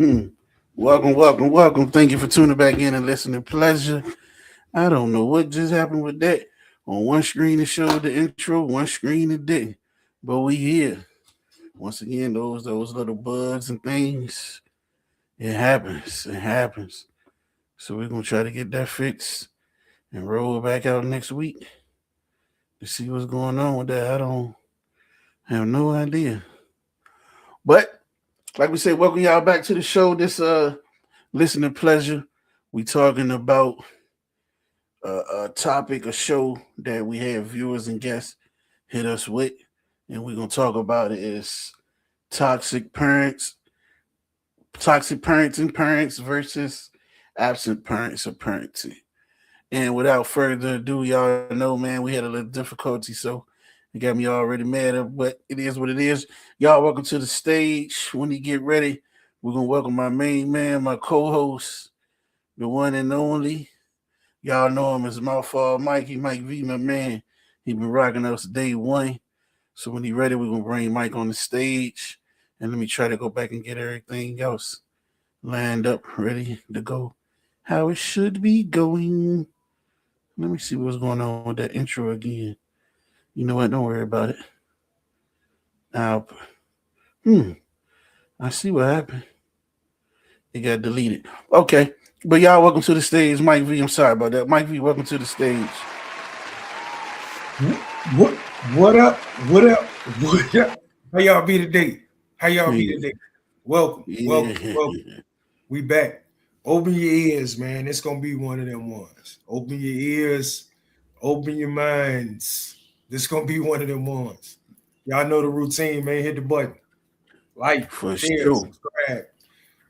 Hmm. Welcome. Thank you for tuning back in and listening. Pleasure. I don't know what just happened with that. On one screen it showed the intro, one screen it didn't. But we here. Once again, those little bugs and things. It happens. It happens. So we're gonna try to get that fixed and roll it back out next week to see what's going on with that. I don't have no idea. But like we said, welcome y'all back to the show. This listening pleasure. We talking about a topic, a show that we have viewers and guests hit us with, and we're gonna talk about it is toxic parents, toxic parenting parents versus absent parents or parenting. And without further ado, y'all know, man, we had a little difficulty, so it got me already mad, but it is what it is. Y'all, welcome to the stage. When you get ready, we're gonna welcome my main man, my co-host, the one and only. Y'all know him as Mouthfall Mikey, Mike V, my man. He been rocking us day one. So when he ready, we're gonna bring Mike on the stage. And let me try to go back and get everything else lined up, ready to go. How it should be going. Let me see what's going on with that intro again. You know what? Don't worry about it. Now, hmm, I see what happened. It got deleted. Okay. But y'all, welcome to the stage. Mike V, I'm sorry about that. Mike V, welcome to the stage. What what up? What up? What up? How y'all be today? How y'all be Yeah. today? Welcome, welcome, Yeah. welcome. We back. Open your ears, man. It's gonna be one of them ones. Open your ears, open your minds. This gonna be one of them ones. Y'all know the routine, man. Hit the button. Like, For share, sure. subscribe.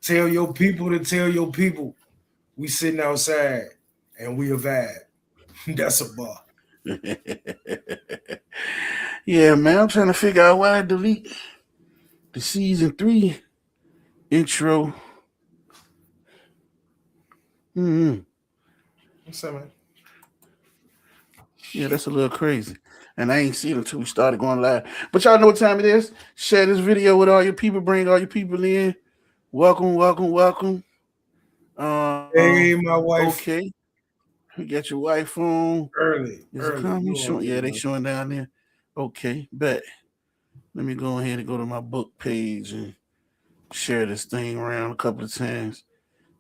Tell your people to tell your people. We sitting outside and we a vibe. That's a bar. Yeah, man, I'm trying to figure out why I delete the season three intro. Mm-hmm. What's up, man? Yeah, that's a little crazy. And I ain't seen it until we started going live. But y'all know what time it is. Share this video with all your people. Bring all your people in. Welcome. Hey, my wife. Okay. You got your wife on. Is it Early. coming? You Showing? Yeah, already they know. showing down there. Okay, bet. Let me go ahead and go to my book page and share this thing around a couple of times.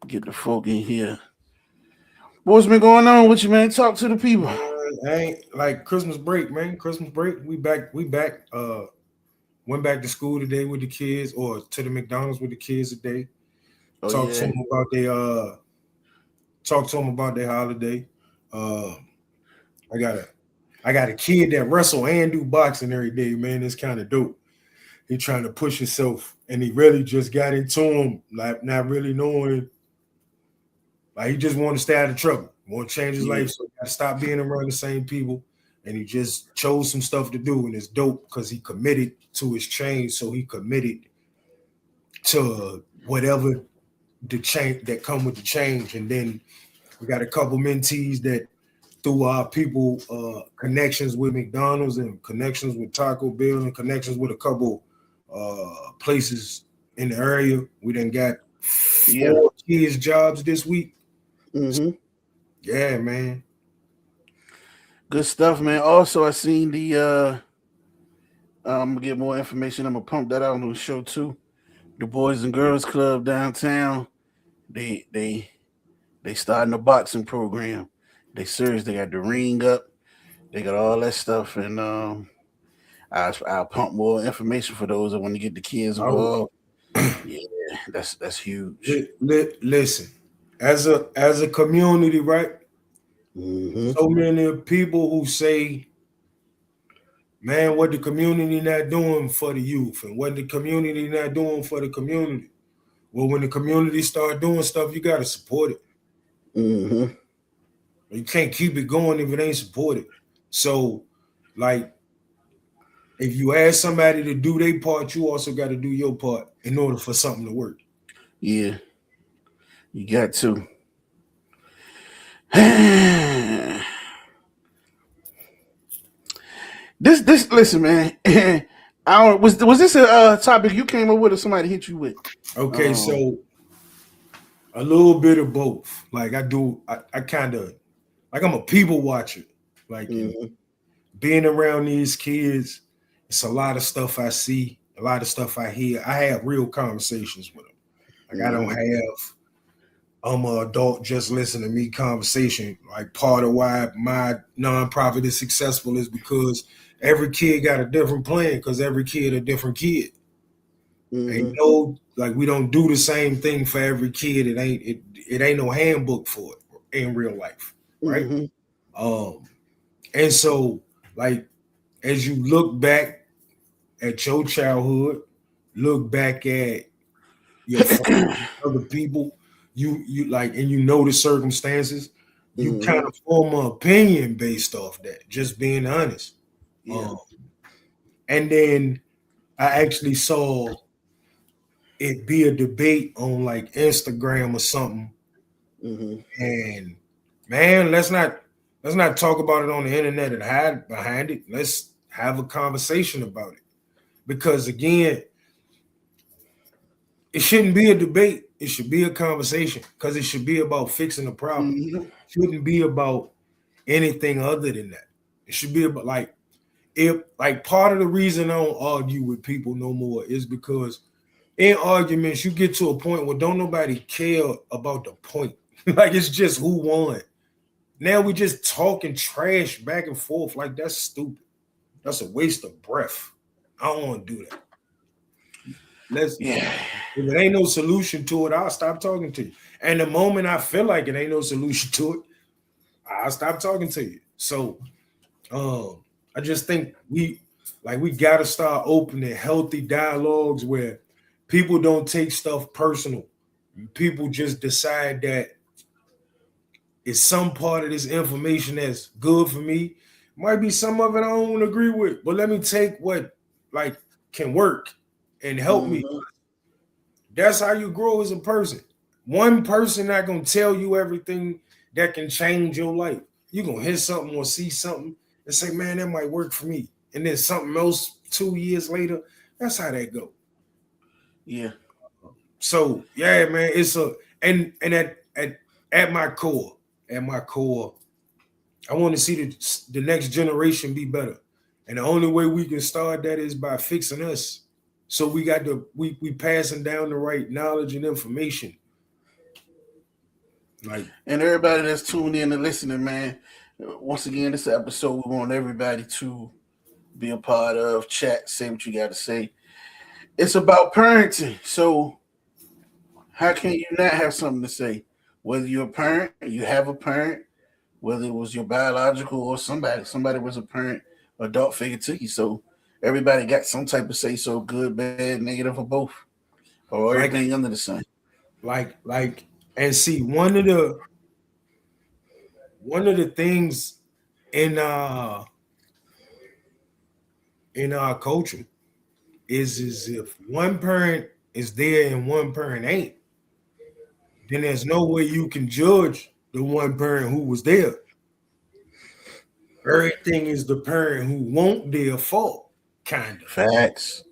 Get the folk in here. What's been going on with you, man? Talk to the people. I ain't like Christmas break, man. Christmas break. We back. We back. Went back to school today with the kids, or to the McDonald's with the kids today. Oh Talked to yeah, them about their talked to them about their holiday. Uh, I got a I got a kid that wrestle and do boxing every day, man. It's kind of dope. He trying to push himself, and he really just got into him, like not really knowing. Like he just want to stay out of trouble, want to change his yeah, life, so he got to stop being around the same people. And he just chose some stuff to do, and it's dope because he committed to his change. So he committed to whatever the change that come with the change. And then we got a couple mentees that through our people connections with McDonald's and connections with Taco Bell and connections with a couple places in the area. We done got yeah. 4 kids jobs this week. Mm-hmm. Yeah, man. Good stuff, man. Also, I seen the. I'm gonna get more information. I'm gonna pump that out on the show too. The Boys and Girls Club downtown. They they they starting a boxing program. They serious. They got the ring up. They got all that stuff, and I'll pump more information for those that want to get the kids Oh, involved. Yeah, that's huge. listen, as a community, right? Mm-hmm. So many people who say, "Man, what the community not doing for the youth, and what the community not doing for the community." Well, when the community start doing stuff, you gotta support it. Mm-hmm. You can't keep it going if it ain't supported. So, like, if you ask somebody to do their part, you also got to do your part in order for something to work. Yeah, you got to. this this listen, man. I don't was this a topic you came up with or somebody hit you with? Okay, Um, so A little bit of both. Like I do, I kind of like I'm a people watcher. Like and Mm-hmm. being around these kids, it's a lot of stuff I see, a lot of stuff I hear. I have real conversations with them. Like I don't Mm-hmm. have I'm an adult just listen to me conversation. Like part of why my nonprofit is successful is because every kid got a different plan because every kid a different kid. Ain't Mm-hmm. no like we don't do the same thing for every kid. It ain't no handbook for it in real life, right? Mm-hmm. Um, and so like as you look back at your childhood, look back at your friends, other people, you like, and you know the circumstances, you kind Mm-hmm. of form an opinion based off that. Just being honest. Yeah. Um, and then I actually saw it be a debate on like Instagram or something. Mm-hmm. And man, let's not talk about it on the internet and hide behind it. Let's have a conversation about it. Because again, it shouldn't be a debate. It should be a conversation because it should be about fixing the problem. Mm-hmm. It shouldn't be about anything other than that. It should be about like if like part of the reason I don't argue with people no more is because in arguments you get to a point where don't nobody care about the point. Like it's just who won. Now we just talking trash back and forth. Like that's stupid. That's a waste of breath. I don't want to do that. Let's Yeah. If it ain't no solution to it, I'll stop talking to you. And the moment I feel like it ain't no solution to it, I'll stop talking to you. So I just think we gotta start opening healthy dialogues where people don't take stuff personal. People just decide that it's some part of this information that's good for me. Might be some of it I don't agree with, but let me take what like can work and help me. Mm-hmm. That's how you grow as a person. One person not gonna tell you everything that can change your life. You gonna hear something or see something and say, "Man, that might work for me," and then something else 2 years later. That's how that go. Yeah. So yeah, man, it's a and at my core, at my core, I want to see the next generation be better, and the only way we can start that is by fixing us. So we got to we passing down the right knowledge and information. Like And everybody that's tuned in and listening, man. Once again, this episode we want everybody to be a part of. Chat, say what you got to say. It's about parenting. So how can you not have something to say? Whether you're a parent, you have a parent, whether it was your biological or somebody was a parent, adult figure to you. So everybody got some type of say so, good, bad, negative, or both, or like everything under the sun. like and see one of the things in uh in our culture is if one parent is there and one parent ain't, then there's no way you can judge the one parent who was there. Everything is the parent who won't their fault, kind Facts.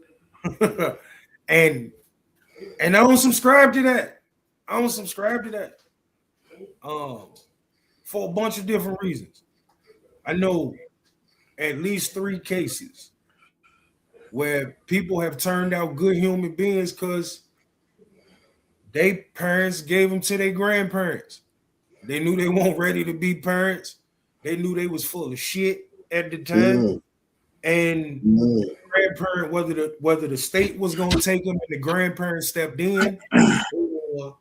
of. and and I don't subscribe to that. I don't subscribe to that. Um, for a bunch of different reasons. I know at least three cases where people have turned out good human beings because they parents gave them to their grandparents. They knew they weren't ready to be parents. They knew they was full of shit at the time. Mm, And mm, grandparent, whether the state was gonna take them and the grandparents stepped in, or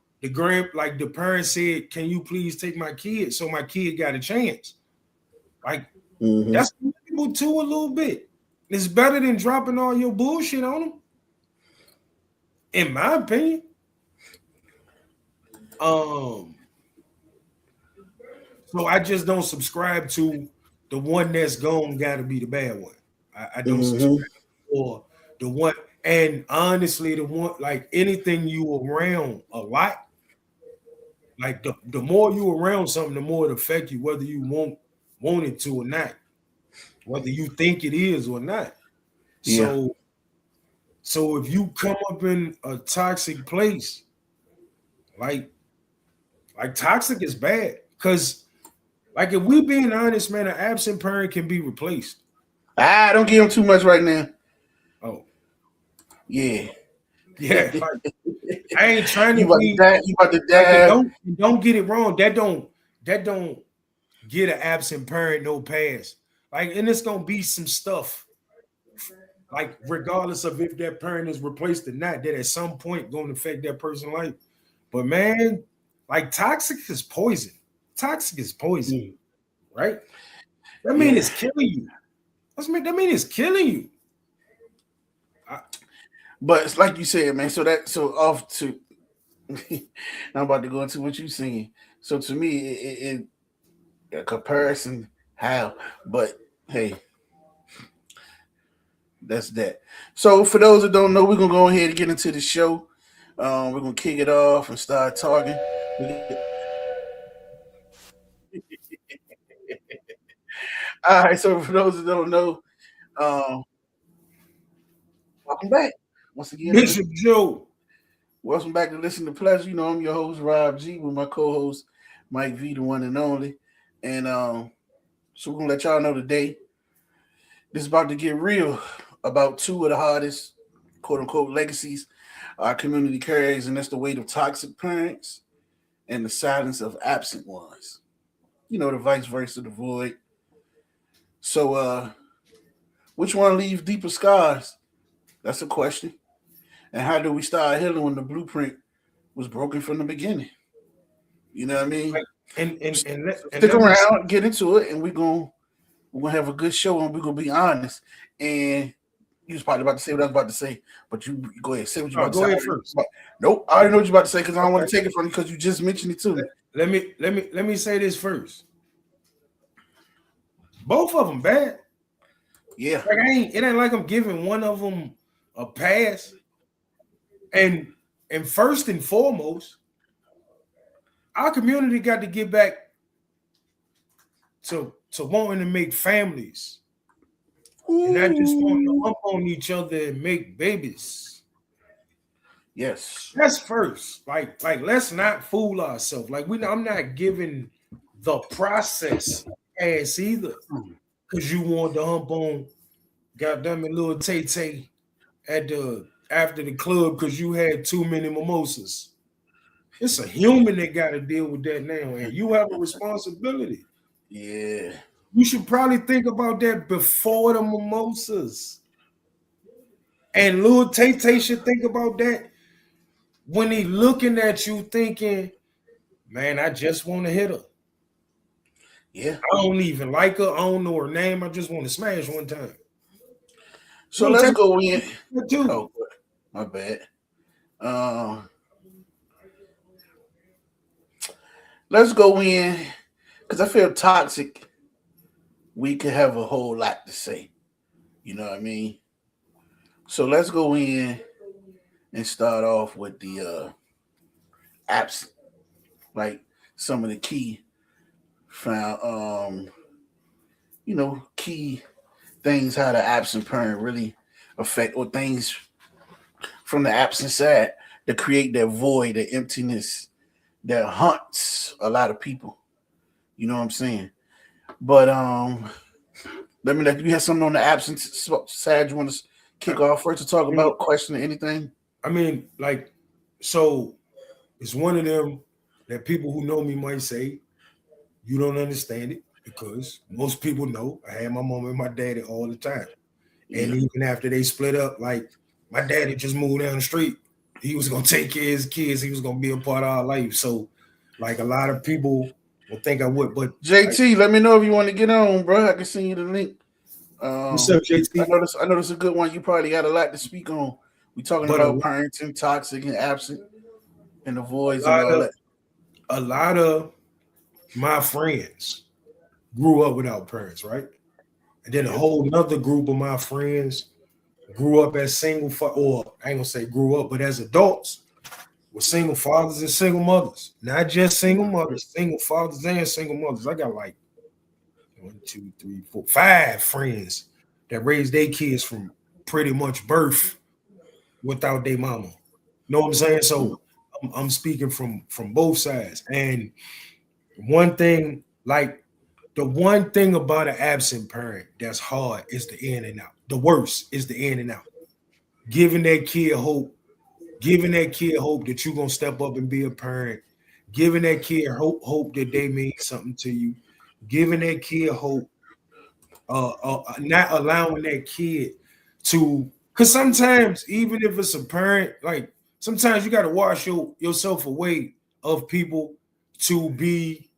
like the parents said, "Can you please take my kid?" So my kid got a chance. Like mm-hmm. that's people too a little bit. It's better than dropping all your bullshit on them, in my opinion. Um, so I just don't subscribe to the one that's gone got to be the bad one. I don't subscribe Mm-hmm. or the one. And honestly, the one like anything you around a lot, like the more you around something, the more it affect you, whether you want it to or not, whether you think it is or not. Yeah. So if you come up in a toxic place, like Like toxic is bad because, like, if we being honest, man, an absent parent can be replaced. Don't give him too much right now. Oh, Yeah. yeah. Like, I ain't trying You to about to be die. You about to like, and die. don't get it wrong. That don't get an absent parent no pass. Like, and it's gonna be some stuff. Like, regardless of if that parent is replaced or not, that at some point going to affect that person's life. But man, like toxic is poison. Toxic is poison, Mm, right? That mean yeah. it's killing you. That mean it's killing you. I, But it's like you said, man. So off to I'm about to go into what you saying. So to me, a comparison how, but hey, that's that. So for those that don't know, we're gonna go ahead and get into the show. We're gonna kick it off and start talking. All right. So for those that don't know, um, welcome back once again. Bishop Joe. Welcome back to Listen to Pleasure. You know I'm your host Rob G with my co-host Mike V, the one and only, and so we're gonna let y'all know today. This is about to get real about two of the hardest, quote unquote, legacies our community carries, and that's the weight of toxic parents and the silence of absent ones. You know, the vice versa, the void. So, which one leaves deeper scars? That's a question. And how do we start healing when the blueprint was broken from the beginning? You know what I mean? Like, and Stick let me around, get into it, and we're gonna have a good show, and we're gonna be honest. And you was probably about to say what I was about to say, but you go ahead, say what you about to go say. ahead first. Nope, I already know what you're about to say because I don't want Okay. to take it from you because you just mentioned it to me. Let me say this first. Both of them bad. Yeah, Like, it ain't like I'm giving one of them a pass. And first and foremost, our community got to get back to wanting to make families and not just wanting to ooh, hump on each other and make babies. yes, That's first. Like let's not fool ourselves. Like, I'm not giving the process pass either. Cause you want to hump on goddamn it little Tay Tay at the after the club because you had too many mimosas. It's a human that got to deal with that now, and you have a responsibility. yeah, You should probably think about that before the mimosas. And Lil Tay Tay should think about that when he looking at you thinking, man, I just want to hit her. yeah. I don't even like her. I don't know her name. I just want to smash one time. So Lil let's Tay go in. Tay too. Oh, my bad. Um, let's go in because I feel toxic. We could have a whole lot to say. You know what I mean? So let's go in and start off with the apps, like some of the key found, key things how the absent parent really affect or things from the absent side that create that void, that emptiness that haunts a lot of people. You know what I'm saying? But let me let you have something on the absent side. You want to kick I off first to talk mean, about question or anything? like, so it's one of them that people who know me might say, you don't understand it because most people know I had my mom and my daddy all the time. And Yeah, even after they split up, like my daddy just moved down the street. He was gonna take care of his kids. He was gonna be a part of our life. So, like a lot of people will think I would, but like, JT, let me know if you want to get on, bro. I can send you the link. what's up, I JT? know this. I know this is a good one. You probably got a lot to speak on. We talking But about parenting, toxic and absent, and the a voids and lot all of that. a lot of my friends grew up without parents, right? And then a Yeah, whole nother group of my friends grew up as or I ain't gonna say grew up, but as adults with single fathers and single mothers. Not just single mothers, single fathers and single mothers. I got like one, two, three, four, five friends that raised their kids from pretty much birth without their mama. Know what I'm saying? So I'm speaking from both sides. And one thing, like the one thing about an absent parent that's hard is the in and out. The worst is the in and out. Giving that kid hope, giving that kid hope that you're gonna step up and be a parent, giving that kid hope that they mean something to you, giving that kid hope, not allowing that kid to, because sometimes even if it's a parent, like sometimes you got to wash yourself away of people to be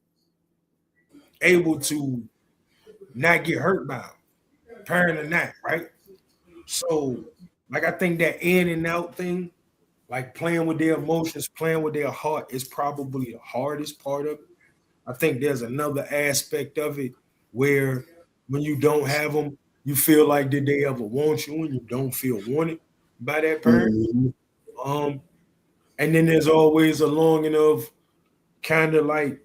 able to not get hurt by them, parent or not, right? So, like I think that in and out thing, like playing with their emotions, playing with their heart, is probably the hardest part of it. I think there's another aspect of it where when you don't have them, you feel like did they ever want you, and you don't feel wanted by that parent. Mhm. Um, and then there's always a longing of kind of like,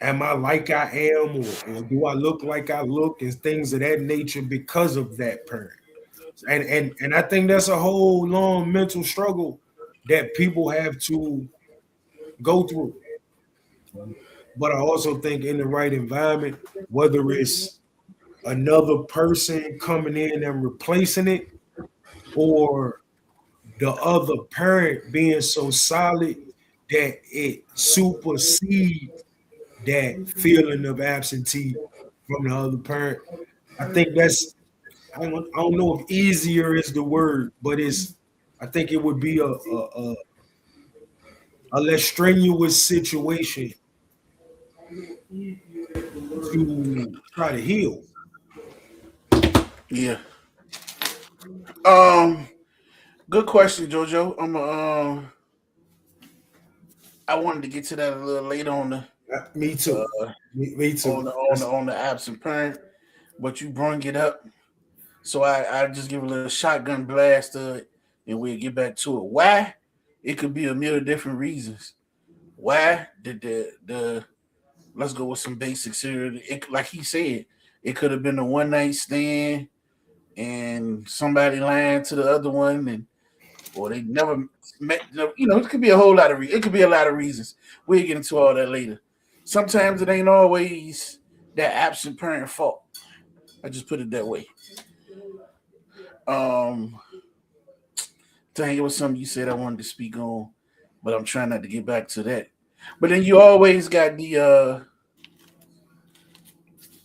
am I like I am, or do I look like I look, and things of that nature because of that parent. And I think that's a whole long mental struggle that people have to go through. But I also think in the right environment, whether it's another person coming in and replacing it, or the other parent being so solid that it supersedes that feeling of absentee from the other parent. I think that's, I don't know if easier is the word, but it's, I think it would be a less strenuous situation to try to heal. Yeah. Um. Good question, Jojo. I wanted to get to that a little later Me too. uh, Me too. on the absent parent, but you bring it up, so I just give a little shotgun blast to it, and we'll get back to it. Why? It could be a million different reasons. Why did the let's go with some basics here. Like he said, it could have been a one night stand, and somebody lying to the other one, and or they never met. You know, it could be a whole lot of. It could be a lot of reasons. We'll get into all that later. Sometimes it ain't always that absent parent fault. I just put it that way. Um, Dang, it was something you said I wanted to speak on, but I'm trying not to get back to that. But then you always got the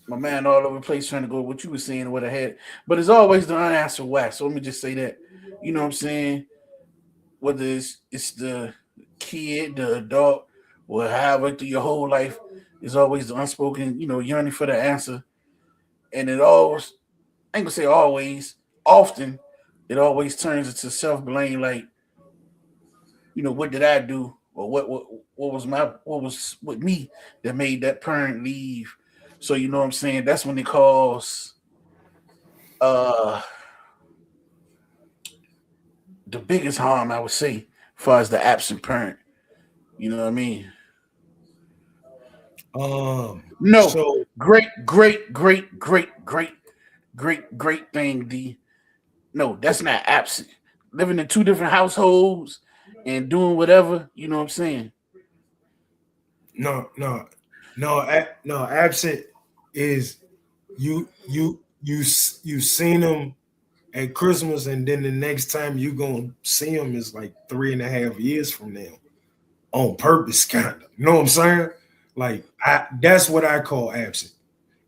my man all over the place trying to go what you were saying, what I had. But it's always the unanswered why. So let me just say that. You know what I'm saying? Whether it's the kid, the adult, or however through your whole life, is always the unspoken, yearning for the answer. And it always, I ain't gonna say always, often, it always turns into self blame. Like, what did I do, or what was with me that made that parent leave? So you know what I'm saying. That's when it calls uh the biggest harm, I would say, as far as the absent parent. You know what I mean? No, So great, great, great, great, great, great thing. No, that's not absent. Living in two different households and doing whatever. You know what I'm saying? no, no, no, no. Absent is you seen them at Christmas, and then the next time you gonna see them is like 3.5 years from now, on purpose, kind of. You know what I'm saying? Like that's what I call absent.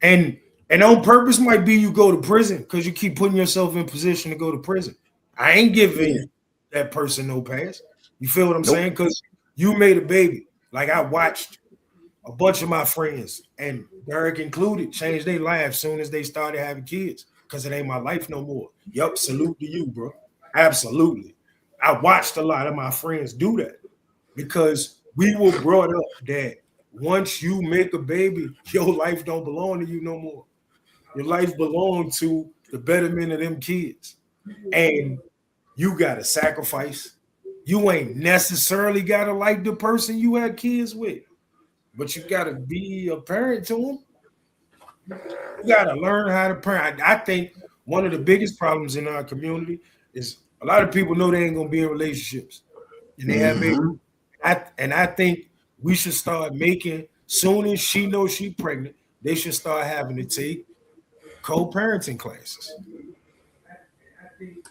And on purpose might be you go to prison because you keep putting yourself in position to go to prison. I ain't Yeah. giving that person no pass. You feel what I'm Nope. saying? Because you made a baby. Like I watched a bunch of my friends, and Derek included, change their lives soon as they started having kids because it ain't my life no more. Yup, salute to you, bro. Absolutely. I watched a lot of my friends do that because we were brought up that once you make a baby, your life don't belong to you no more. Your life belongs to the betterment of them kids. And you gotta sacrifice. You ain't necessarily gotta like the person you had kids with, but you gotta be a parent to them. You gotta learn how to parent. I think one of the biggest problems in our community is a lot of people know they ain't gonna be in relationships and they have babies. Mm-hmm. I think we should start making, soon as she knows she's pregnant, they should start having to take co-parenting classes.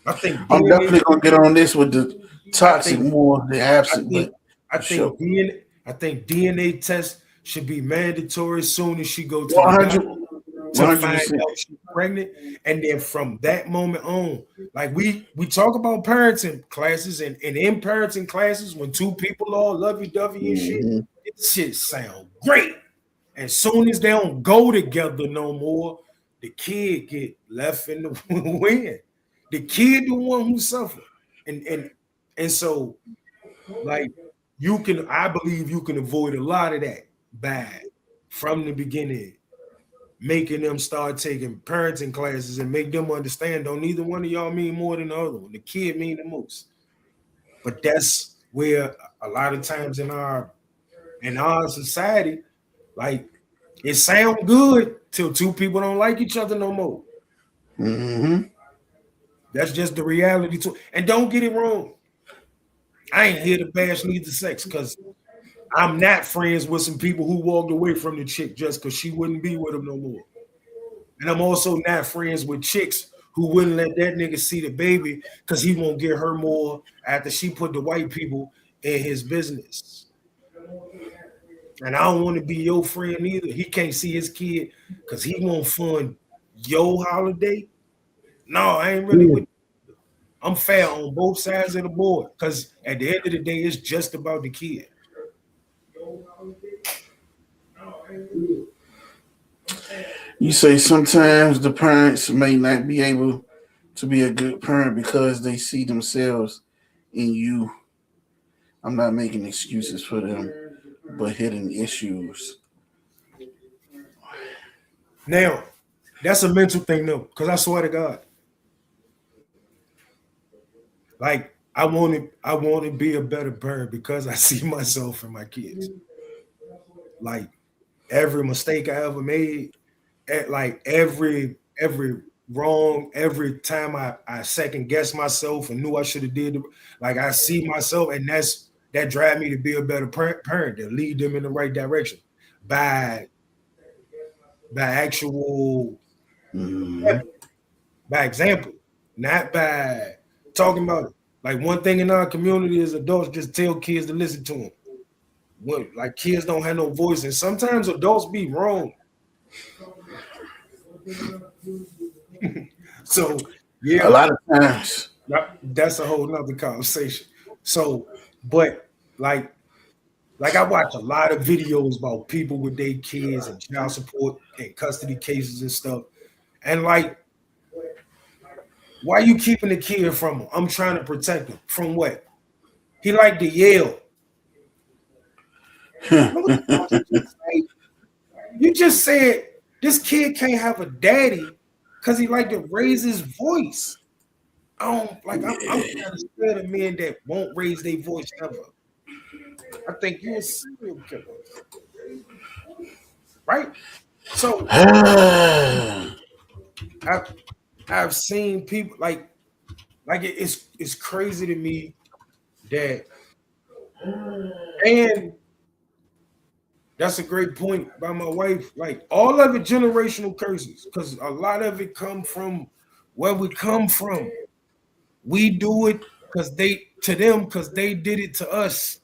I think I'm DNA. definitely gonna get on this with the I toxic think more than I absent, think but I for sure. think DNA. I think DNA tests should be mandatory as soon as she go to the 100, doctor to find 100%. out she's pregnant, and then from that moment on, like we talk about parenting classes and in parenting classes when two people all lovey-dovey and shit, Mm-hmm. this shit sound great. As soon as they don't go together no more, the kid get left in the wind. The kid, the one who suffer, and so like you can, I believe you can avoid a lot of that bad from the beginning, making them start taking parenting classes and make them understand don't neither one of y'all mean more than the other one. The kid mean the most. But that's where a lot of times in our society, like it sound good till two people don't like each other no more. Mm-hmm. That's just the reality too. And don't get it wrong. I ain't here to bash neither sex because I'm not friends with some people who walked away from the chick just because she wouldn't be with them no more. And I'm also not friends with chicks who wouldn't let that nigga see the baby because he won't get her more after she put the white people in his business. And I don't want to be your friend either. He can't see his kid because he won't fund your holiday. No, I ain't really with. I'm fair on both sides of the board because at the end of the day, it's just about the kid. You say sometimes the parents may not be able to be a good parent because they see themselves in you. I'm not making excuses for them, but hidden issues. Now, that's a mental thing though, because I swear to God, like I want to be a better parent because I see myself in my kids. Like every mistake I ever made, like every wrong, every time I second guess myself and knew I should have did like I see myself, and that drive me to be a better parent, to lead them in the right direction by actual Mm-hmm. by example, not by talking about it. Like one thing in our community is adults just tell kids to listen to them. When like kids don't have no voice, and sometimes adults be wrong. So A yeah, lot of times. that's a whole nother conversation. So, but like I watch a lot of videos about people with their kids and child support and custody cases and stuff. And like, why you keeping the kid from him? I'm trying to protect him from what? He like to yell. What the fuck you just say? You just said this kid can't have a daddy because he like to raise his voice. I don't like. I'm kind of scared of men that won't raise their voice ever. I think you a serial killer, right? So I I've seen people like it's crazy to me that, and that's a great point by my wife. Like all of it generational curses because a lot of it come from where we come from. We do it because they to them because they did it to us,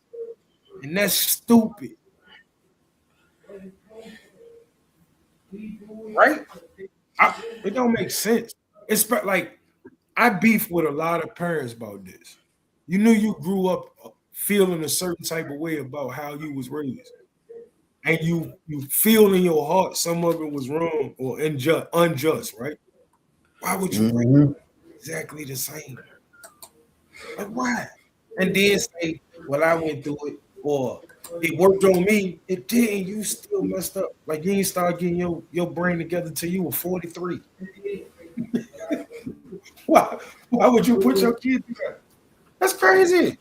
and that's stupid, right? It don't make sense. It's like I beef with a lot of parents about this. You knew you grew up feeling a certain type of way about how you was raised, and you feel in your heart some of it was wrong or unjust, right? Why would you raise Mm-hmm. exactly the same? Like why? And then say, "Well, I went through it," or "It worked on me." It didn't. You still messed up. Like you ain't start getting your brain together till you were 43. Why? Why would you put your kid through that? That's crazy.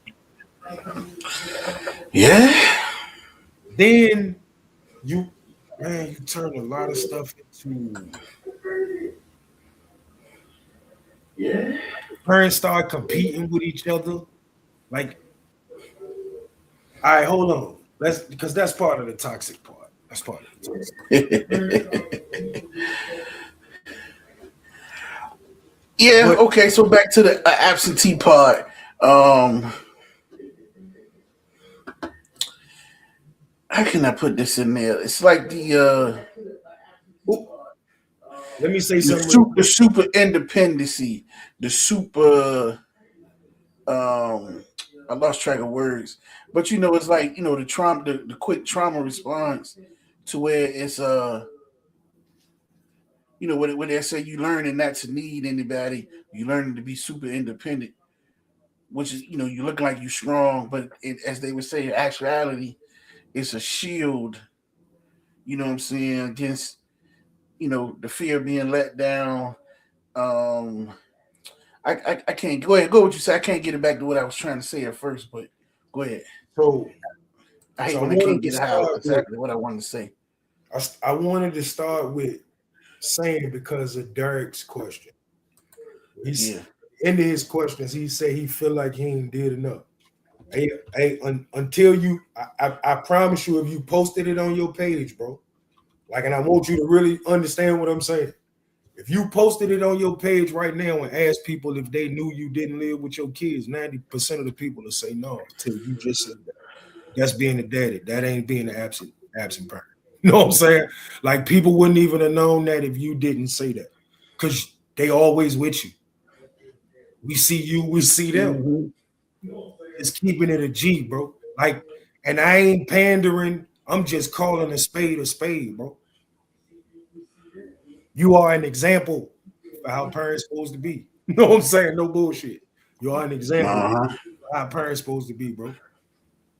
Yeah. Then you, man, you turn a lot of stuff into parents start competing with each other. Like All right, hold on. Let's because that's part of the toxic part. That's part of the toxic. Yeah, But okay, so back to the absentee part. Um, how can I put this in there? It's like ooh, let me say the something real the quick. super independency, the super I lost track of words. But it's like, the trauma the quick trauma response to where it's when they say you learning not to need anybody, you learning to be super independent, which is, you look like you strong, but as they would say in actuality, it's a shield, what I'm saying, against, the fear of being let down. Um I can't go what you say. I can't get it back to what I was trying to say at first, but go ahead. So, I hate so I when I can't wanted to get out start with exactly what I wanted to say. I wanted to start with saying because of Derek's question. He's Yeah. into his questions. He said he feel like he ain't did enough. Until you, I promise you, if you posted it on your page, bro, like, and I want you to really understand what I'm saying. If you posted it on your page right now and asked people if they knew you didn't live with your kids, 90% of the people will say no. Till you just said that. That's being a daddy. That ain't being an absent parent. You know what I'm saying? Like people wouldn't even have known that if you didn't say that, because they always with you. We see you, we see them. Hmm. It's keeping it a G, bro. Like, and I ain't pandering. I'm just calling a spade, bro. You are an example for how parents supposed to be. You know what I'm saying? No bullshit. You are an example Uh-huh. of how parents supposed to be, bro.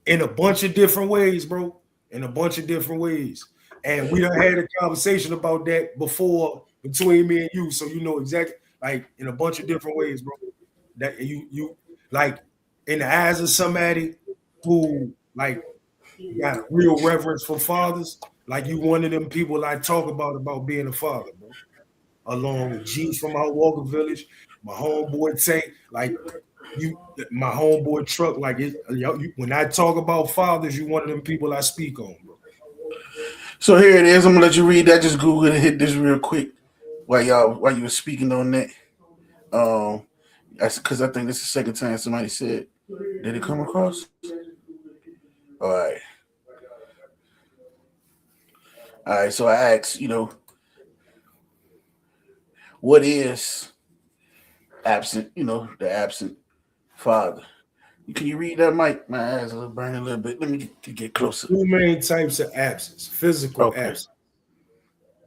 In a bunch of different ways, bro. In a bunch of different ways. And we done had a conversation about that before between me and you. So you know exactly, like, in a bunch of different ways, bro. That you like, in the eyes of somebody who like got a real reverence for fathers, like you one of them people I talk about being a father, bro. Along with G from our Walker Village, my homeboy Tay, like you, my homeboy Truck, like when I talk about fathers, you one of them people I speak on, bro. So here it is. I'm gonna let you read that. Just Google it and hit this real quick while you were speaking on that. Um, because I think this is the second time somebody said, "Did it come across?" All right, all right. So I asked, what is absent? The absent father. Can you read that, Mike? My eyes are burning a little bit. Let me get closer. Two main types of absence: physical Okay. absence.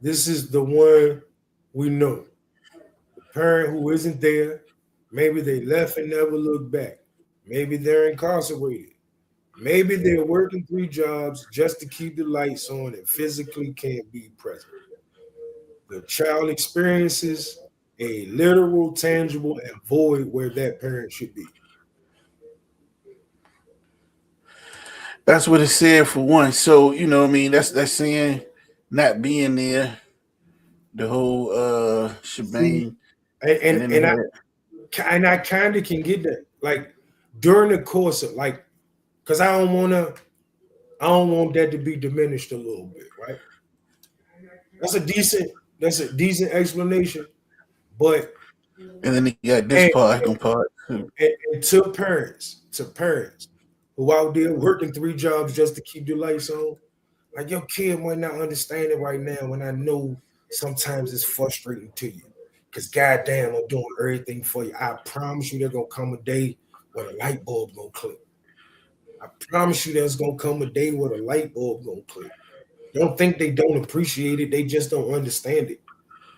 This is the one we know. The parent who isn't there, maybe they left and never looked back. Maybe they're incarcerated. Maybe they're working three jobs just to keep the lights on and physically can't be present. The child experiences a literal, tangible, and void where that parent should be. That's what it said for one. So what I mean, that's saying not being there, the whole See, shebang, and and and, then they and I had. and I kind of can get that. Like during the course of like, because I don't want that to be diminished a little bit, right? That's a decent that's a decent explanation, but And then they got this and, part, second part. and to parents who out there working three jobs just to keep the lights on, like your kid might not understand it right now, and I know sometimes it's frustrating to you. Cause goddamn, I'm doing everything for you. I promise you there's gonna come a day when a light bulb gonna click. I promise you there's gonna come a day where the light bulb gonna click. Don't think they don't appreciate it, they just don't understand it.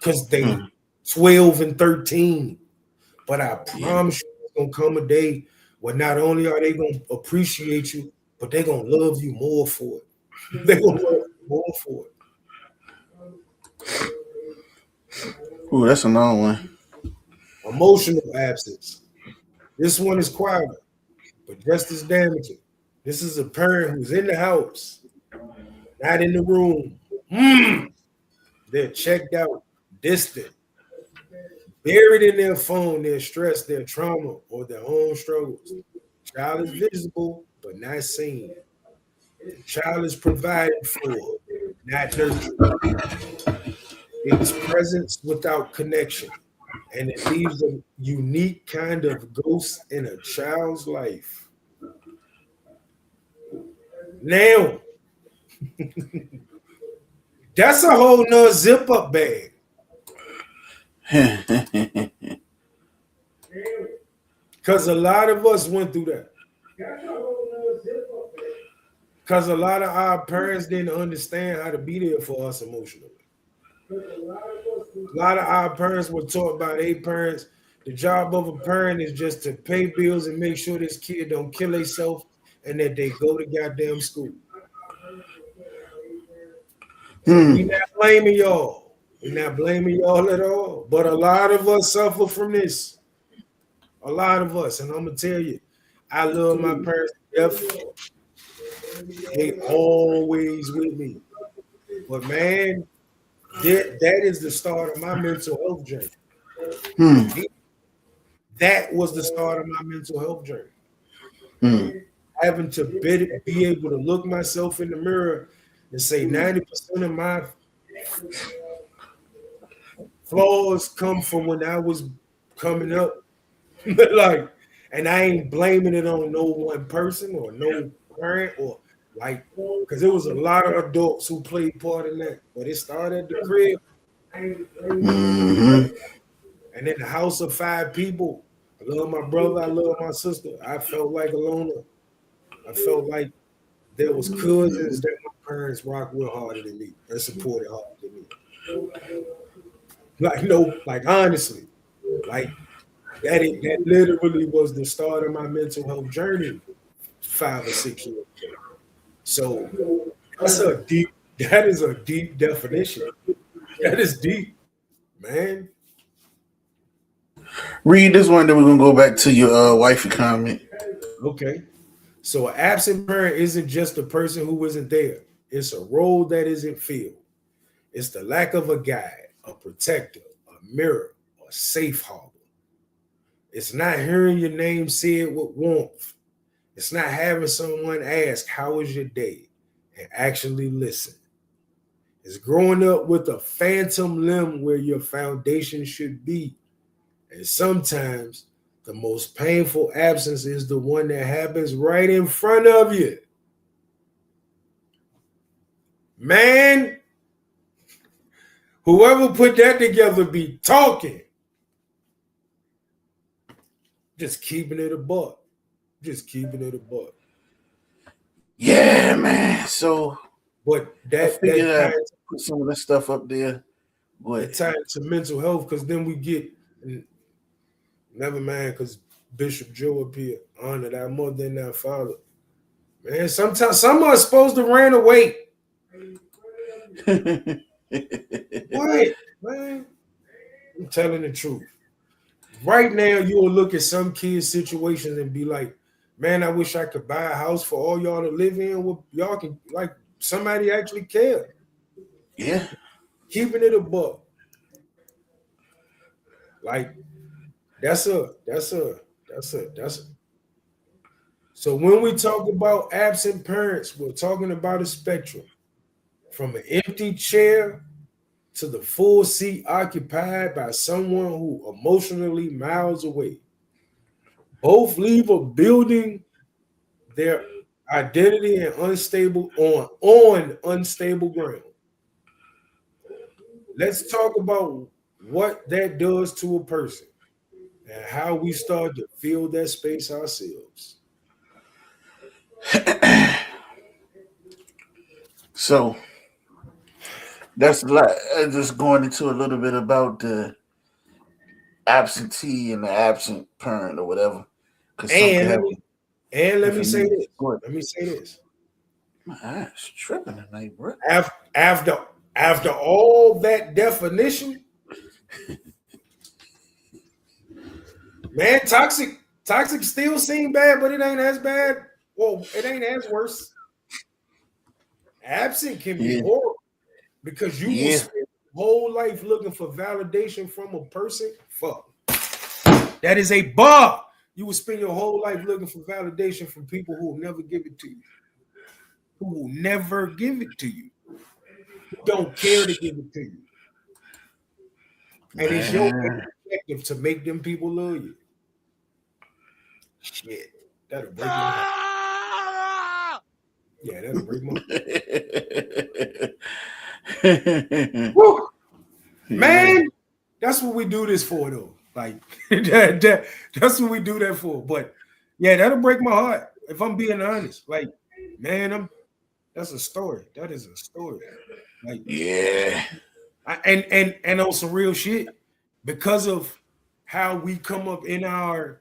Cause they Hmm. 12 and 13. But I Yeah. promise you there's gonna come a day where not only are they gonna appreciate you, but they're gonna love you more for it. They're gonna love you more for it. Ooh, that's another one. Emotional absence. This one is quieter, but just as damaging. This is a parent who's in the house, not in the room. They're checked out, distant, buried in their phone, their stress, their trauma, or their own struggles. Child is visible, but not seen. The child is provided for, not nurtured. It is presence without connection, and it leaves a unique kind of ghost in a child's life. Now, that's a whole nother zip up bag. Because a lot of us went through that. Because a lot of our parents didn't understand how to be there for us emotionally. A lot of our parents were taught by their parents. The job of a parent is just to pay bills and make sure this kid don't kill himself and that they go to goddamn school. So we not blaming y'all. We're not blaming y'all at all. But a lot of us suffer from this. A lot of us. And I'm going to tell you, I love my parents to death. They always with me. But man, that is the start of my mental health journey. That was the start of my mental health journey. Having to be able to look myself in the mirror and say 90% of my flaws come from when I was coming up. Like, and I ain't blaming it on no one person or no parent or like, because there was a lot of adults who played part in that. But it started at the crib. Mm-hmm. And in the house of 5 people, I love my brother, I love my sister. I felt like a loner. I felt like there was cousins that my parents rocked with harder than me and supported harder than me. Like, no, like honestly, like that literally was the start of my mental health journey 5 or 6 years ago. So that is a deep definition. That is deep, man. Read this one, then we're gonna go back to your wifey comment. Okay. So an absent parent isn't just a person who isn't there. It's a role that isn't filled. It's the lack of a guide, a protector, a mirror, a safe harbor. It's not hearing your name said with warmth. It's not having someone ask, "How was your day?" and actually listen. It's growing up with a phantom limb where your foundation should be. And sometimes the most painful absence is the one that happens right in front of you. Man, whoever put that together be talking. Just keeping it a buck. Just keeping it a buck. Yeah, man. So But I that figured I'd ties put some of this stuff up there. But to mental health because then we get never mind because Bishop Joe up here honored our mother and our father. Man, sometimes some of us supposed to ran away. What, man? I'm telling the truth. Right now, you will look at some kids' situations and be like, man, I wish I could buy a house for all y'all to live in. Well, y'all can, like, somebody actually care. Yeah. Keeping it a buck. Like, that's a. So when we talk about absent parents, we're talking about a spectrum from an empty chair to the full seat occupied by someone who emotionally miles away. Both leave a building their identity and unstable on unstable ground. Let's talk about what that does to a person and how we start to fill that space ourselves. So that's like just going into a little bit about the absentee and the absent parent or whatever. Because some can And have let me different say meanings. this. Let me say this. My eyes tripping tonight, bro. After all that definition, man, toxic still seem bad, but it ain't as bad. Well, it ain't as worse. Absent can be Yeah. horrible because you will Yeah. spend your whole life looking for validation from a person. Fuck. That is a bar. You will spend your whole life looking for validation from people who will never give it to you. who will never give it to you, who don't care to give it to you. And it's your Man. objective to make them people love you. Shit, that'll break my heart. Ah! Yeah, that'll break my heart. Yeah. Woo! Man, that's what we do this for, though. Like that's what we do that for. But yeah, that'll break my heart if I'm being honest. Like, man, that's a story. That is a story. Like, Yeah. and on some real shit, because of how we come up in our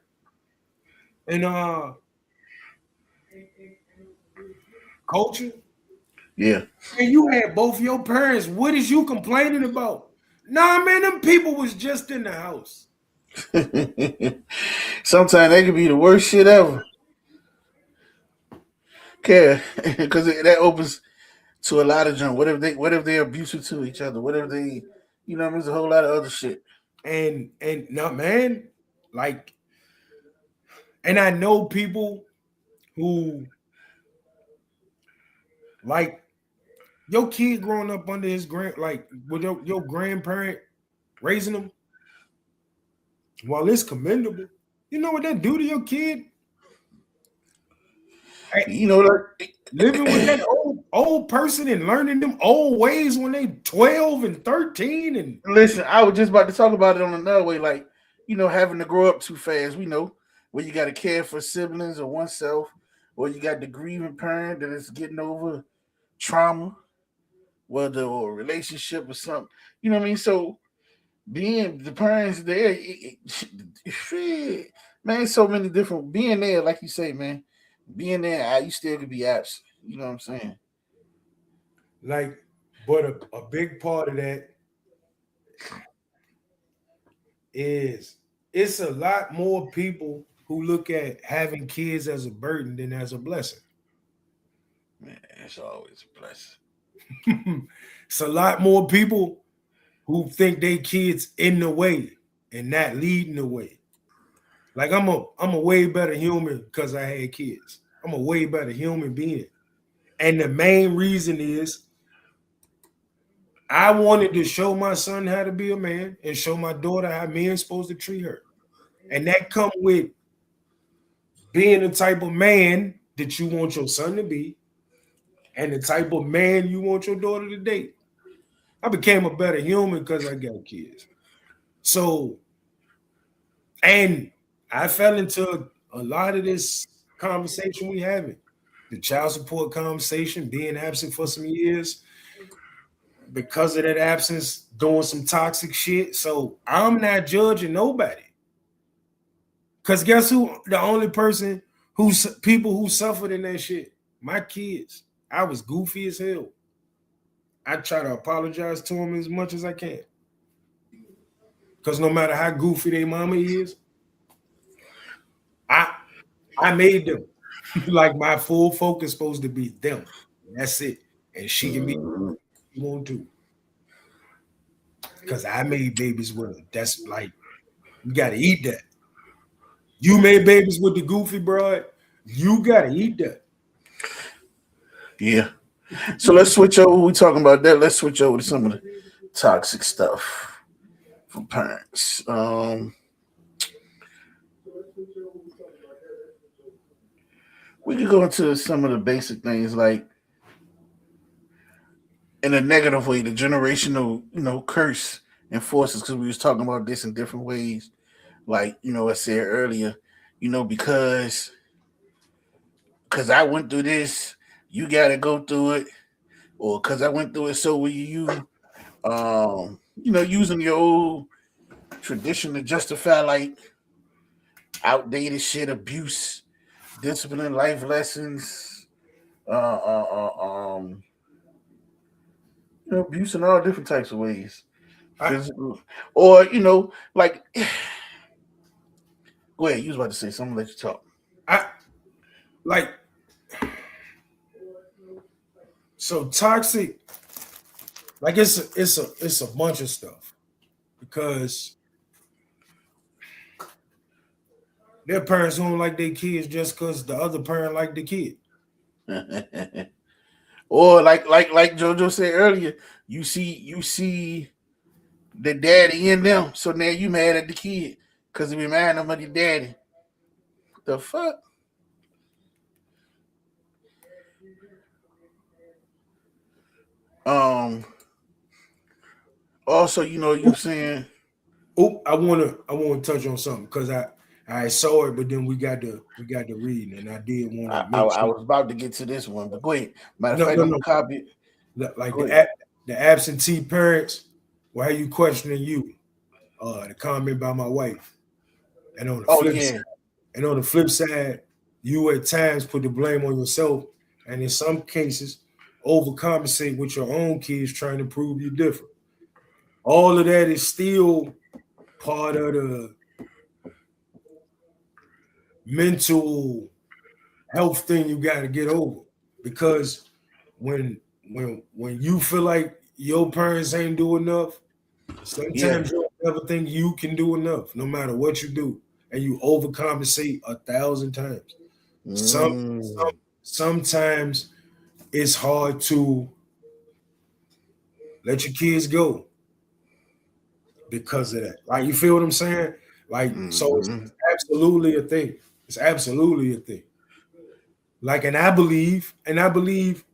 culture, Yeah. and you had both your parents. What is you complaining about? Nah, man, them people was just in the house. Sometimes that could be the worst shit ever. Okay, because that opens to a lot of junk. What if they're abusive to each other? What if they, there's a whole lot of other shit. And no, man, like, and I know people who, like, your kid growing up under his like with your grandparent raising them. While it's commendable, you know what that do to your kid? Hey, You know, living with that like, old person and learning them old ways when they 12 and 13 and listen, I was just about to talk about it on another way, like, having to grow up too fast. We know where you got to care for siblings or oneself, or you got the grieving parent that is getting over trauma, whether or a relationship or something. You know what I mean? So being the parents there, shit, man, so many different being there, like you say, man, being there, you still could be absent. You know what I'm saying? like, but a big part of that is it's a lot more people who look at having kids as a burden than as a blessing. Man, it's always a blessing. It's a lot more people who think they kids in the way and not leading the way. Like, I'm a way better human because I had kids. I'm a way better human being. And the main reason is I wanted to show my son how to be a man and show my daughter how men's supposed to treat her. And that come with being the type of man that you want your son to be and the type of man you want your daughter to date. I became a better human because I got kids. So, and I fell into a lot of this conversation we having. The child support conversation, being absent for some years, because of that absence, doing some toxic shit. So I'm not judging nobody. Cause guess who? The only person who's people who suffered in that shit, my kids. I was goofy as hell. I try to apologize to them as much as I can. Cause no matter how goofy their mama is, I I made them. Like, my full focus supposed to be them. That's it. And she can be Mhm. you want to. Cause I made babies with them. That's like you gotta eat that. You made babies with the goofy broad. You gotta eat that. Yeah. So let's switch over. We talking about that. Let's switch over to some of the toxic stuff from parents. We could go into some of the basic things like in a negative way, the generational, curse and forces. Because we was talking about this in different ways. Like I said earlier, because I went through this, you got to go through it, or because I went through it, so will you. Using your old tradition to justify like outdated shit, abuse, discipline, life lessons, uh, uh, uh, um, abuse in all different types of ways, I physical, or like. Go ahead. You was about to say something. Let you talk. I like so toxic, like it's a bunch of stuff because their parents don't like their kids just because the other parent like the kid. Or like JoJo said earlier, you see the daddy in them, so now you mad at the kid because he remind them of the daddy. The fuck? Um. Also, you saying, Oh, I wanna touch on something because I saw it, but then we got to read, and I did want I, to I make I sure. was about to get to this one, but go ahead. Matter of No, fact, no, I'm gonna no. copy it. Like Go ahead. the absentee parents. Why are you questioning you? The comment by my wife, and on the Oh flip side, yeah, you at times put the blame on yourself, and in some cases, overcompensate with your own kids trying to prove you different. All of that is still part of the mental health thing you got to get over because when you feel like your parents ain't do enough, yeah. sometimes you don't ever think you can do enough, no matter what you do, and you overcompensate 1,000 times. Mm. Sometimes it's hard to let your kids go because of that. Like you feel what I'm saying? Like so, it's Mm. absolutely a thing. It's absolutely a thing. Like, and I believe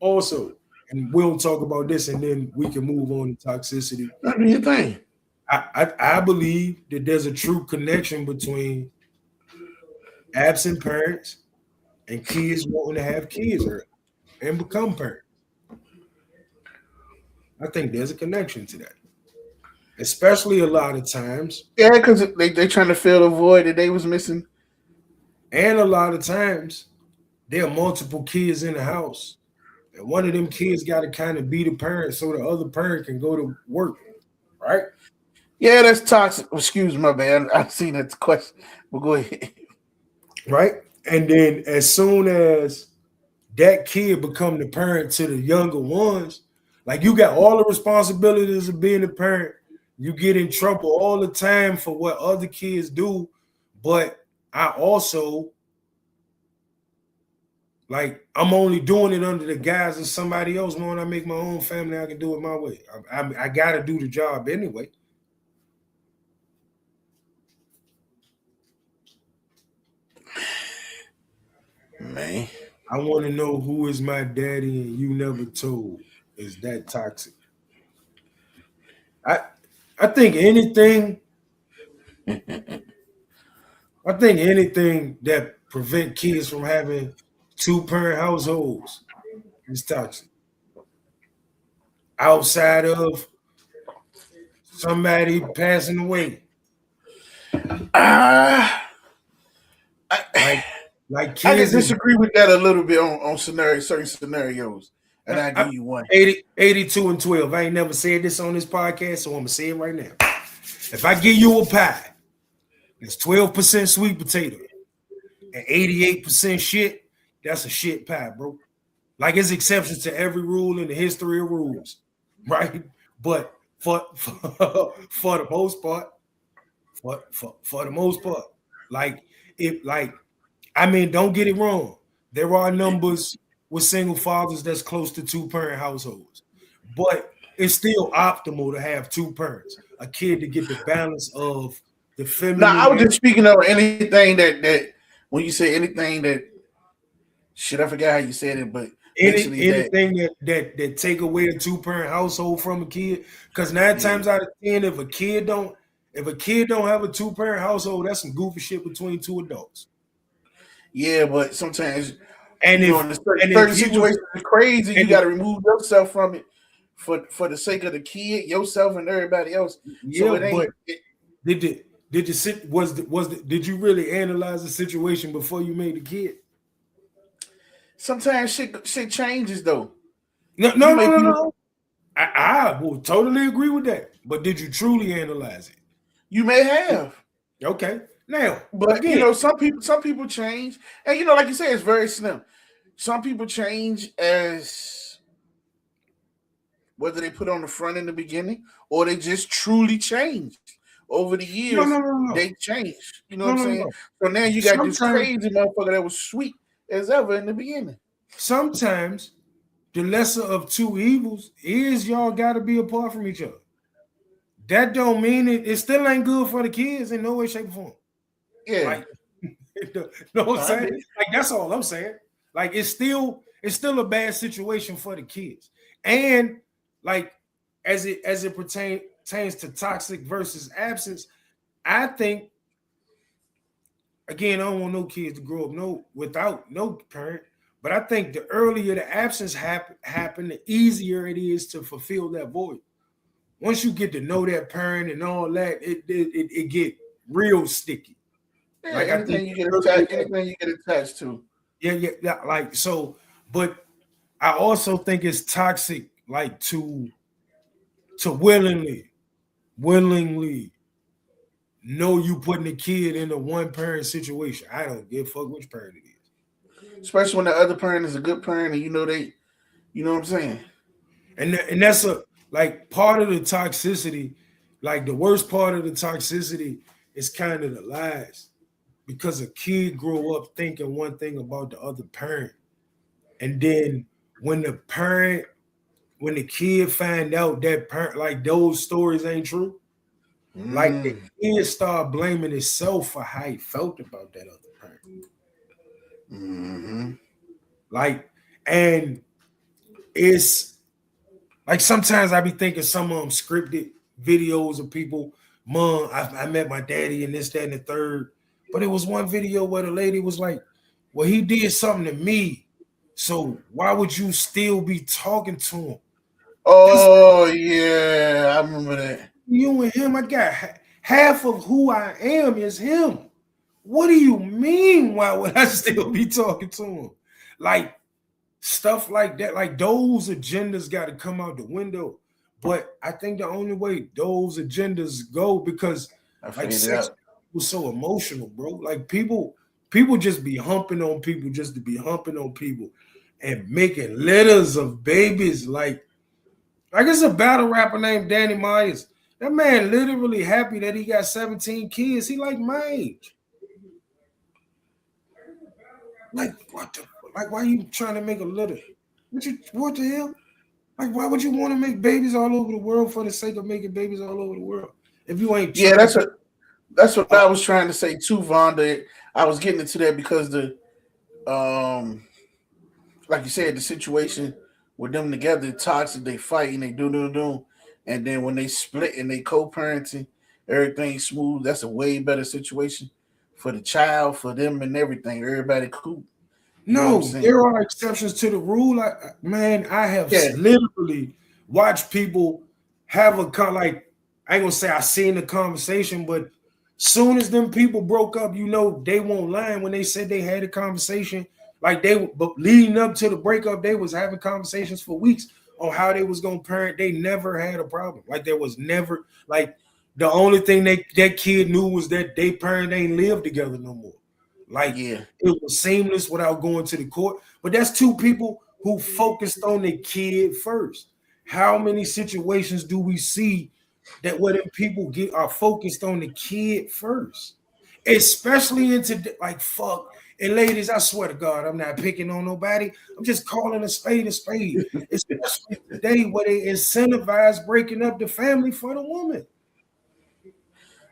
also, and we'll talk about this, and then we can move on to toxicity. What do you think? I believe that there's a true connection between absent parents and kids wanting to have kids early and become parents. I think there's a connection to that, especially a lot of times, Yeah, because they trying to fill the void that they was missing. and a lot of times there are multiple kids in the house, and one of them kids got to kind of be the parent so the other parent can go to work, right? Yeah, that's toxic. Excuse my man. I seen that question, but go ahead. Right, and then as soon as that kid become the parent to the younger ones, like you got all the responsibilities of being a parent. You get in trouble all the time for what other kids do, but I also like I'm only doing it under the guise of somebody else. When I make my own family, I can do it my way. I got to do the job anyway. Man, I want to know who is my daddy, and you never told. Is that toxic? I I think anything I think anything that prevent kids from having two parent households is toxic. Outside of somebody passing away, ah, like I like I could kids is disagree with that a little bit on certain scenarios, and I give I, you one. 82 and 12. I ain't never said this on this podcast, so I'm gonna say it right now. If I give you a pie, it's 12% sweet potato and 88% shit, that's a shit pie, bro. Like it's exceptions to every rule in the history of rules, right? But for the most part, for the most part, like it like I mean, don't get it wrong. There are numbers with single fathers that's close to two parent households, but it's still optimal to have two parents. A kid to get the balance of the Now, I feminine was and just speaking of anything that when you say anything that shit, I forgot how you said it, but basically that anything that take away a two parent household from a kid. Because nine yeah, times out of ten, if a kid don't have a two parent household, that's some goofy shit between two adults. yeah, but sometimes And in if the certain, and if certain he was situations it's crazy. You and got if, to remove yourself from it for the sake of the kid, yourself, and everybody else. So yeah, it but ain't. did the did the sit was the did you really analyze the situation before you made the kid? Sometimes shit changes though. No, You no, no, may no, be no. I will totally agree with that. But did you truly analyze you may have, it? Okay. Now, but again, some people change, and like you say, it's very slim. Some people change as whether they put on the front in the beginning or they just truly changed over the no, no, years. no, They no, changed. You know what no, I'm no, saying? no. So now you got this Sometimes, crazy motherfucker that was sweet as ever in the beginning. sometimes the lesser of two evils is y'all got to be apart from each other. That don't mean it still ain't good for the kids in no way, shape, or form. Yeah. Like, you know what I'm saying? Like, that's all I'm saying. Like, it's still a bad situation for the kids. And like, as it pertains to toxic versus absence, I think, again, I don't want no kids to grow up without no parent. But I think the earlier the absence happen, the easier it is to fulfill that void. Once you get to know that parent and all that, it get real sticky. Yeah, Like, I think anything you get attached to. Yeah. Like, so, but I also think it's toxic, like to willingly know you putting a kid in a one parent situation. I don't give a fuck which parent it is. Especially when the other parent is a good parent and you know what I'm saying? And that's like part of the toxicity, like the worst part of the toxicity is kind of the lies. Because a kid grow up thinking one thing about the other parent. And then when the kid find out that parent, like those stories ain't true, like the kid start blaming himself for how he felt about that other parent. Mm-hmm. Like, and it's like sometimes I be thinking some of them scripted videos of people, Mom, I met my daddy and this, that, and the third. But it was one video where the lady was like, well, he did something to me. So why would you still be talking to him? Oh, yeah, I remember that. You and him, I got half of who I am is him. What do you mean? Why would I still be talking to him? Like, stuff like that, like those agendas got to come out the window. But I think the only way those agendas go, because like sex was so emotional, bro. Like people just be humping on people just to be humping on people and making litters of babies. Like it's a battle rapper named Danny Myers. That man literally happy that he got 17 kids. He like my age. Like, what the, like, why are you trying to make a litter? What the hell? Like, why would you want to make babies all over the world for the sake of making babies all over the world? If you ain't that's what I was trying to say too, Vonda. I was getting into that because like you said, the situation with them together, toxic, they fighting, they do, and then when they split and they co-parenting, everything's smooth. That's a way better situation for the child, for them, and everything. Everybody cool. No, there are exceptions to the rule. I have literally watched people have like, I ain't gonna say I seen the conversation, but soon as them people broke up, they won't lie when they said they had a conversation. Like but leading up to the breakup, they was having conversations for weeks on how they was gonna parent. They never had a problem. Like there was never, like, the only thing that kid knew was that they parent ain't live together no more. Like, it was seamless without going to the court. But that's two people who focused on the kid first. How many situations do we see that where them people are focused on the kid first? Especially into like, fuck. And ladies, I swear to God, I'm not picking on nobody. I'm just calling a spade a spade. Especially today where they incentivize breaking up the family for the woman.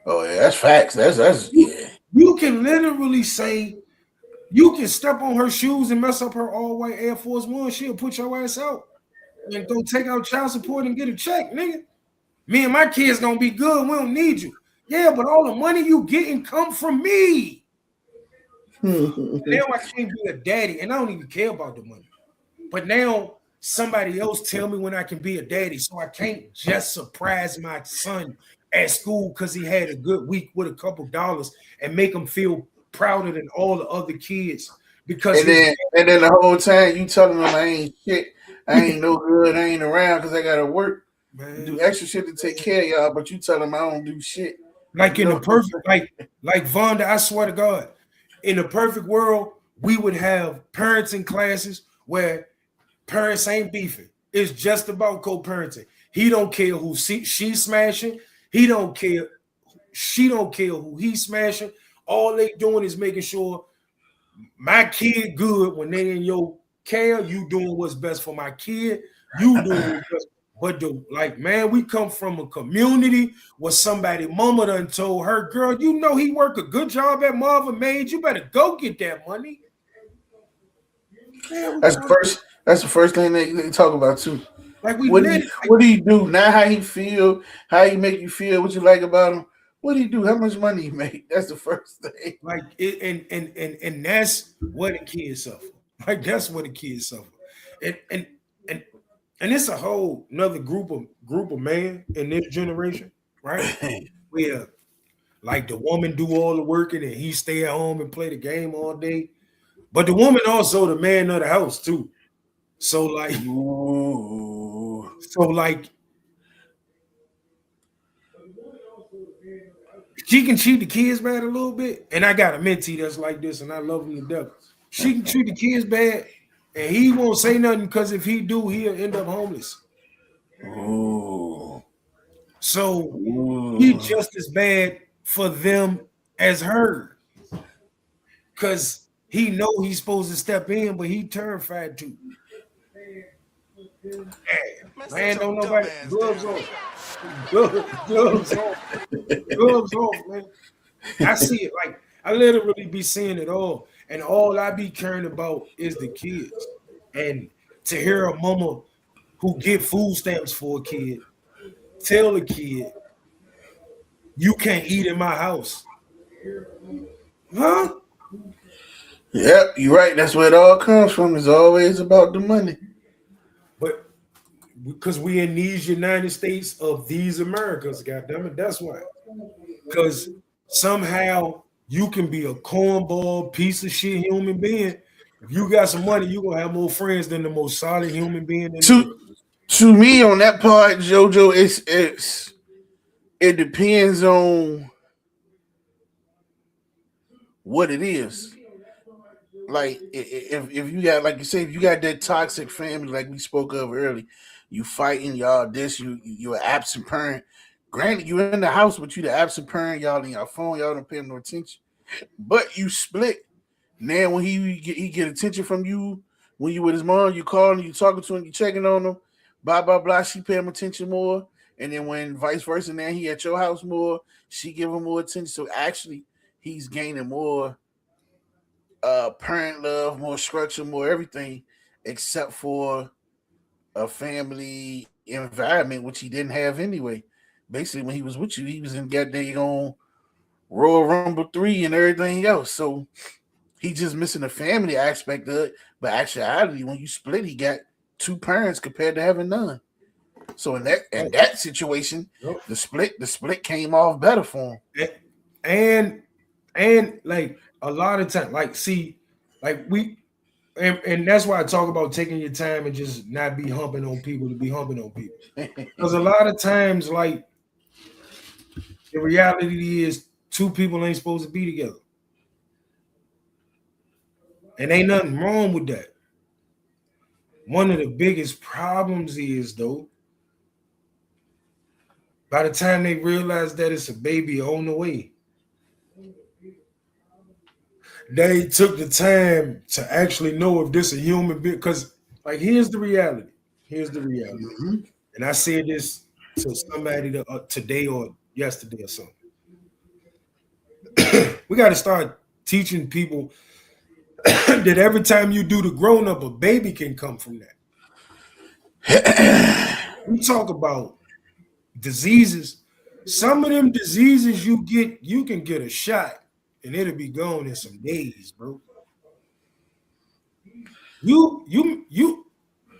Oh yeah, that's facts. That's yeah. You can literally say, you can step on her shoes and mess up her all-white Air Force One. She'll put your ass out and go take out child support and get a check, nigga. Me and my kids gonna be good. We don't need you. Yeah, but all the money you getting come from me. Now I can't be a daddy, and I don't even care about the money. But now somebody else tell me when I can be a daddy, so I can't just surprise my son at school because he had a good week with a couple dollars and make him feel prouder than all the other kids. Because and then the whole time you telling them I ain't shit, I ain't no good, I ain't around because I gotta work, do extra shit to take care of y'all, but you tell them I don't do shit. Like in the perfect, like Vonda, I swear to God, in the perfect world, we would have parenting classes where parents ain't beefing. It's just about co-parenting. He don't care who she's smashing. He don't care. She don't care who he's smashing. All they doing is making sure my kid good when they in your care. You doing what's best for my kid. You doing what's best. But man, we come from a community where somebody mama done told her, girl, you know he work a good job at Marvin Made. You better go get that money. Man, That's the first thing they talk about too. like we What do lit you it. what do you do? Not how he feel, how he make you feel, what you like about him. What do you do? How much money he make? That's the first thing. Like it, and that's what the kids suffer. Like that's what the kids suffer. And and and and it's a whole another group of man in this generation, right? Where like the woman do all the working and he stay at home and play the game all day. But the woman also the man of the house too. So like, Ooh. so like she can treat the kids bad a little bit. And I got a mentee that's like this, and I love him to death. She can treat the kids bad, and he won't say nothing because if he do, he'll end up homeless. Ooh. So he Ooh. just as bad for them as her. Cause he know he's supposed to step in, but he terrified to. Man, don't nobody gloves on. Gloves on. Gloves off, man. I see it like I literally be seeing it all. And all I be caring about is the kids. And to hear a mama who get food stamps for a kid tell a kid, you can't eat in my house. Huh? Yep, you're right. That's where it all comes from. It's always about the money. But because we in these United States of these Americas, goddamn it, that's why. Because somehow you can be a cornball piece of shit human being. If you got some money, you're gonna have more friends than the most solid human being in the world. To me, on that part, JoJo, it depends on what it is. Like if you got, like you say, if you got that toxic family like we spoke of early, you fighting y'all this, you're an absent parent. Granted, you're in the house, but you the absent parent, y'all in your phone, y'all don't pay no attention. But you split. Now when he get attention from you, when you with his mom, you calling, you talking to him, you checking on him, blah blah blah. She pay him attention more, and then when vice versa, now he at your house more, she give him more attention. So actually, he's gaining more parent love, more structure, more everything, except for a family environment which he didn't have anyway. Basically, when he was with you, he was in goddamn on Royal Rumble 3 and everything else. So he just missing the family aspect of it. But actuality, when you split, he got two parents compared to having none. So in that situation, the split came off better for him. And like a lot of time, like see, like we and that's why I talk about taking your time and just not be humping on people to be humping on people. Because a lot of times, like the reality is two people ain't supposed to be together. And ain't nothing wrong with that. One of the biggest problems is though, by the time they realize that it's a baby on the way, they took the time to actually know if this a human being. Because like here's the reality. Here's the reality. Mm-hmm. And I said this to somebody today or yesterday or something. We got to start teaching people that every time you do the grown up, a baby can come from that. We talk about diseases. Some of them diseases you can get a shot and it'll be gone in some days, bro. You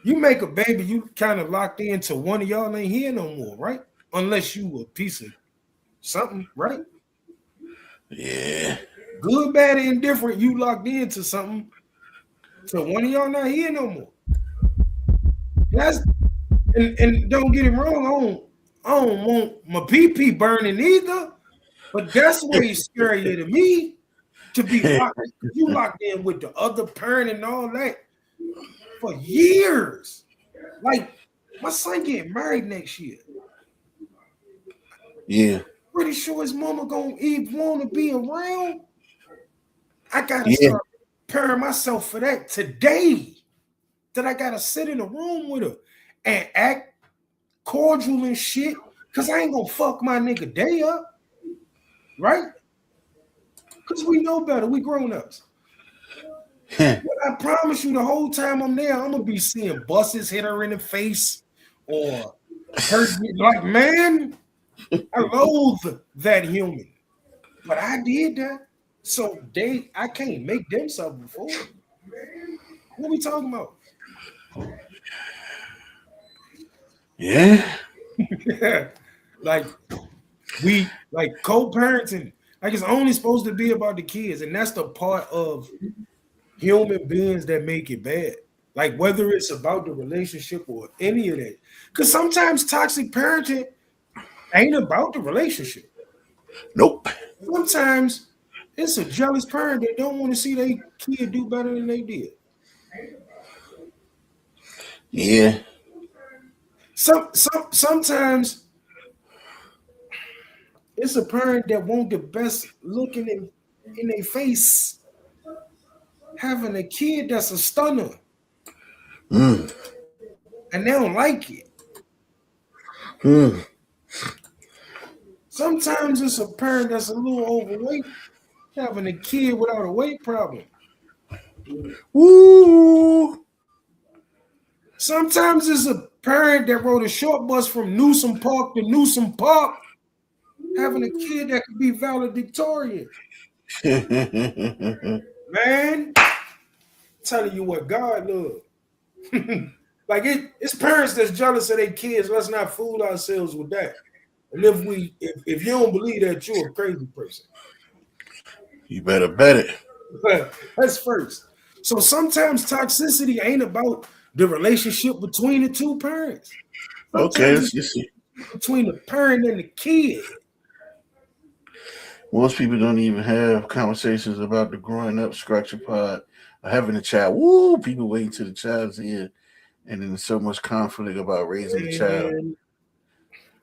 make a baby, you kind of locked into one of y'all ain't here no more, right? Unless you a piece of something, right? Yeah. Good, bad, and indifferent, you locked into something. So one of y'all not here no more. That's and don't get it wrong, I don't want my pee burning either. But that's way scarier to me to be locked. You locked in with the other parent and all that for years. Like my son getting married next year. Yeah. Pretty sure his mama gonna even want to be around. I gotta start preparing myself for that today. that I gotta sit in a room with her and act cordial and shit? Cause I ain't gonna fuck my nigga day up, right? Cause we know better. We grown ups. But I promise you, the whole time I'm there, I'm gonna be seeing buses hit her in the face, or her like, man, I loathe that human. But I did that. So I can't make them something for it. What we talking about? Yeah. Like like co-parenting, like it's only supposed to be about the kids, and that's the part of human beings that make it bad. Like whether it's about the relationship or any of that. Because sometimes toxic parenting ain't about the relationship. Nope. Sometimes it's a jealous parent that don't want to see their kid do better than they did. Yeah. Sometimes it's a parent that want the best looking in their face, having a kid that's a stunner, Mm. and they don't like it. Mm. Sometimes it's a parent that's a little overweight, having a kid without a weight problem. Woo. Sometimes it's a parent that rode a short bus from Newsom Park to Newsom Park, having a kid that could be valedictorian. Man, telling you what God loves. Like it's parents that's jealous of their kids. Let's not fool ourselves with that. And if you don't believe that, you're a crazy person. You better bet it. That's first. So sometimes toxicity ain't about the relationship between the two parents. Okay, Sometimes let's it's see. between the parent and the kid. Most people don't even have conversations about the growing up structure part or having a child. Woo, people wait till the child's here, and then there's so much conflict about raising the child And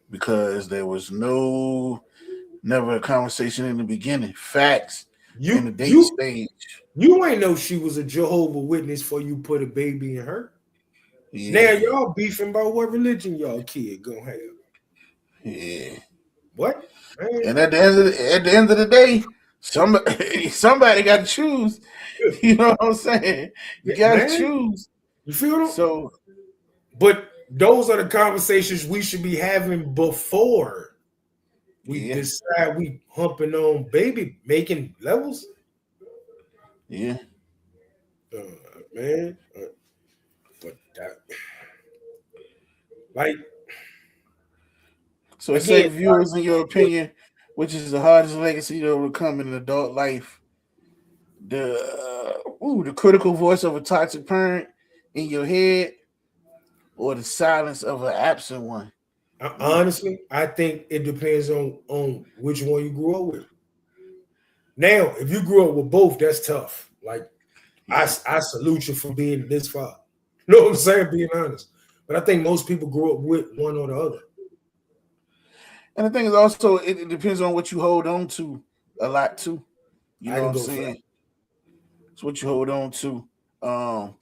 because there was never a conversation in the beginning. Facts in the you date you stage. you ain't know she was a Jehovah Witness before you put a baby in her. Now Yeah, y'all beefing about what religion y'all kid gonna have. yeah. What? Man, And at the end of the day, somebody got to choose. You know what I'm saying? You got to man, choose. you feel them? So But those are the conversations we should be having before we yeah, decide we humping on baby making levels. yeah. Uh, man, but that, like So it say again, viewers, in your opinion, which is the hardest legacy to overcome in adult life? The critical voice of a toxic parent in your head, or the silence of an absent one? Mm. honestly, I think it depends on which one you grew up with. Now, if you grew up with both, that's tough. Like Yeah, I salute you for being this far. You know what I'm saying? Being honest, but I think most people grew up with one or the other. and the thing is also it depends on what you hold on to a lot too. You I know what can I'm go for that. saying? It's what you hold on to. Um,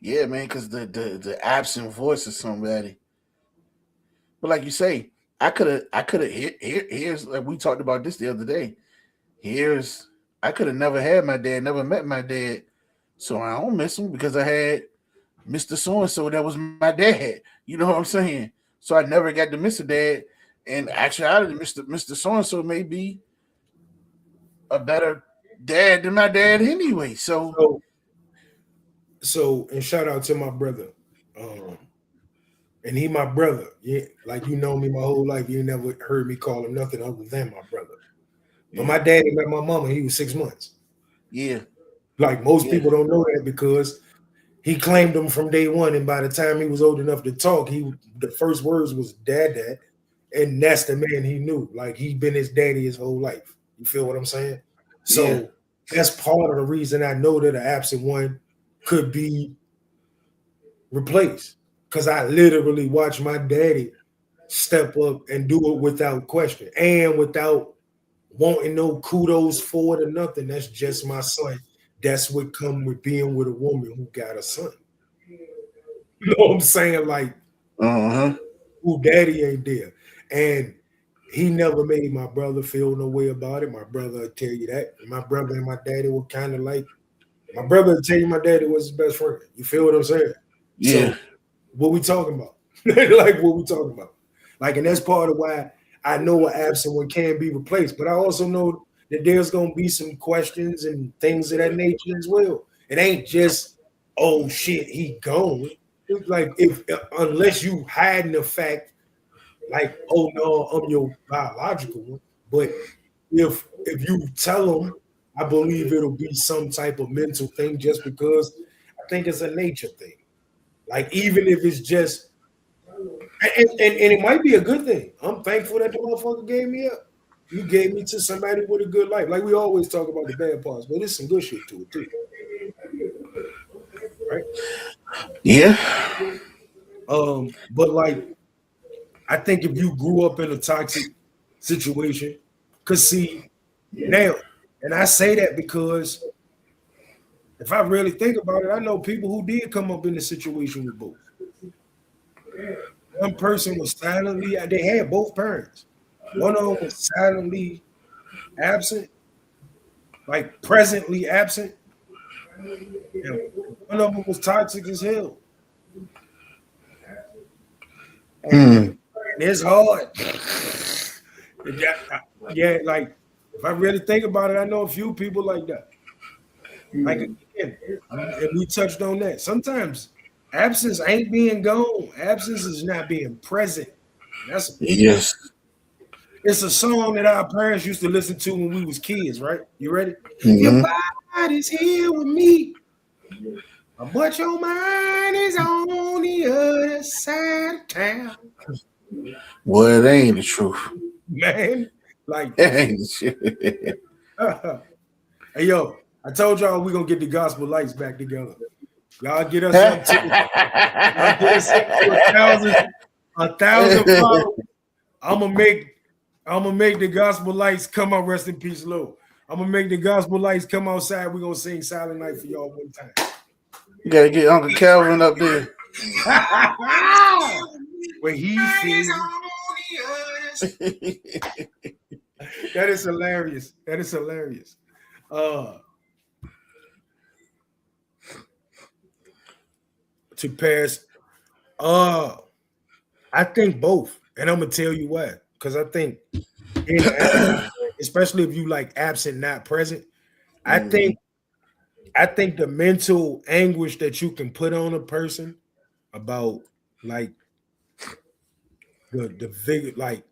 yeah, man, because the absent voice of somebody. But like you say, I could have here's like we talked about this the other day. Here's I could have never had my dad, never met my dad, so I don't miss him because I had Mr. So and so that was my dad. You know what I'm saying? So I never got to miss a dad. And actuality, Mr. So and so may be a better dad than my dad anyway. So So, and shout out to my brother. Um, and he my brother. Yeah, like you know me my whole life. You never heard me call him nothing other than my brother. But yeah, my daddy met my mama, he was 6 months. yeah, Like most yeah, people don't know that because he claimed him from day one, and by the time he was old enough to talk, the first words was dad, dad, and that's the man he knew. Like he'd been his daddy his whole life. You feel what I'm saying? yeah, So that's part of the reason I know that an absent one could be replaced because I literally watched my daddy step up and do it without question and without wanting no kudos for it or nothing. That's just my son. That's what come with being with a woman who got a son. You know what I'm saying? Like, Uh-huh. who daddy ain't there. And he never made my brother feel no way about it. My brother will tell you that. My brother and my daddy were kind of like, my brother will tell you my daddy was his best friend. You feel what I'm saying? Yeah. So what we talking about? Like, what we talking about? Like, and that's part of why I know an absent one can be replaced. But I also know that there's gonna be some questions and things of that nature as well. It ain't just, oh shit, he gone. It's like, if unless you hiding the fact, like, oh no, I'm your biological one. But if you tell them, I believe it'll be some type of mental thing, just because I think it's a nature thing. Like, even if it's just, and it might be a good thing. I'm thankful that the motherfucker gave me up. You gave me to somebody with a good life. Like, we always talk about the bad parts, but there's some good shit to it too, right? Yeah. But like, I think if you grew up in a toxic situation, cause see now, and I say that because if I really think about it, I know people who did come up in the situation with both. One person was silently, they had both parents. One of them was silently absent, like presently absent, and one of them was toxic as hell. And Hmm. it's hard. Yeah, yeah, like, if I really think about it, I know a few people like that. Like, again, and we touched on that. Sometimes absence ain't being gone. Absence is not being present. That's a big difference. Yes. It's a song that our parents used to listen to when we was kids, right? You ready? Your Mm-hmm. body's here with me, but your mind is on the other side of town. Well, it ain't the truth. Man, like, It ain't the truth. hey yo, I told y'all we gonna get the gospel lights back together. Y'all get us up to y'all get us up to a thousand followers. I'm gonna make the gospel lights come out. Rest in peace, Lou. I'm gonna make the gospel lights come outside. We're gonna sing Silent Night for y'all one time. You gotta get Uncle Calvin up there. When he feels, that is hilarious. That is hilarious. To pass, I think both, and I'm gonna tell you why. Because I think, especially if you like absent, not present, I think I think the mental anguish that you can put on a person about, like, the vigor, like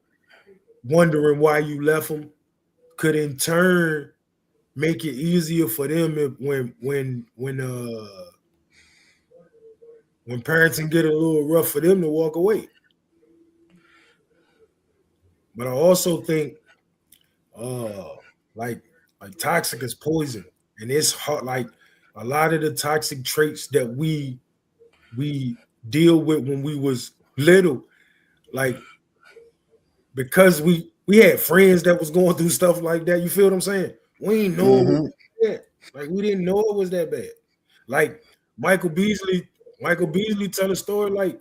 wondering why you left them, could in turn make it easier for them if, when parenting get a little rough for them to walk away. But I also think uh like like toxic is poison, and it's hard. Like, a lot of the toxic traits that we deal with when we was little, like, because we had friends that was going through stuff like that. You feel what I'm saying? We ain't know it was Mm-hmm. that. Like, we didn't know it was that bad. Like, Michael Beasley, Michael Beasley tell a story like,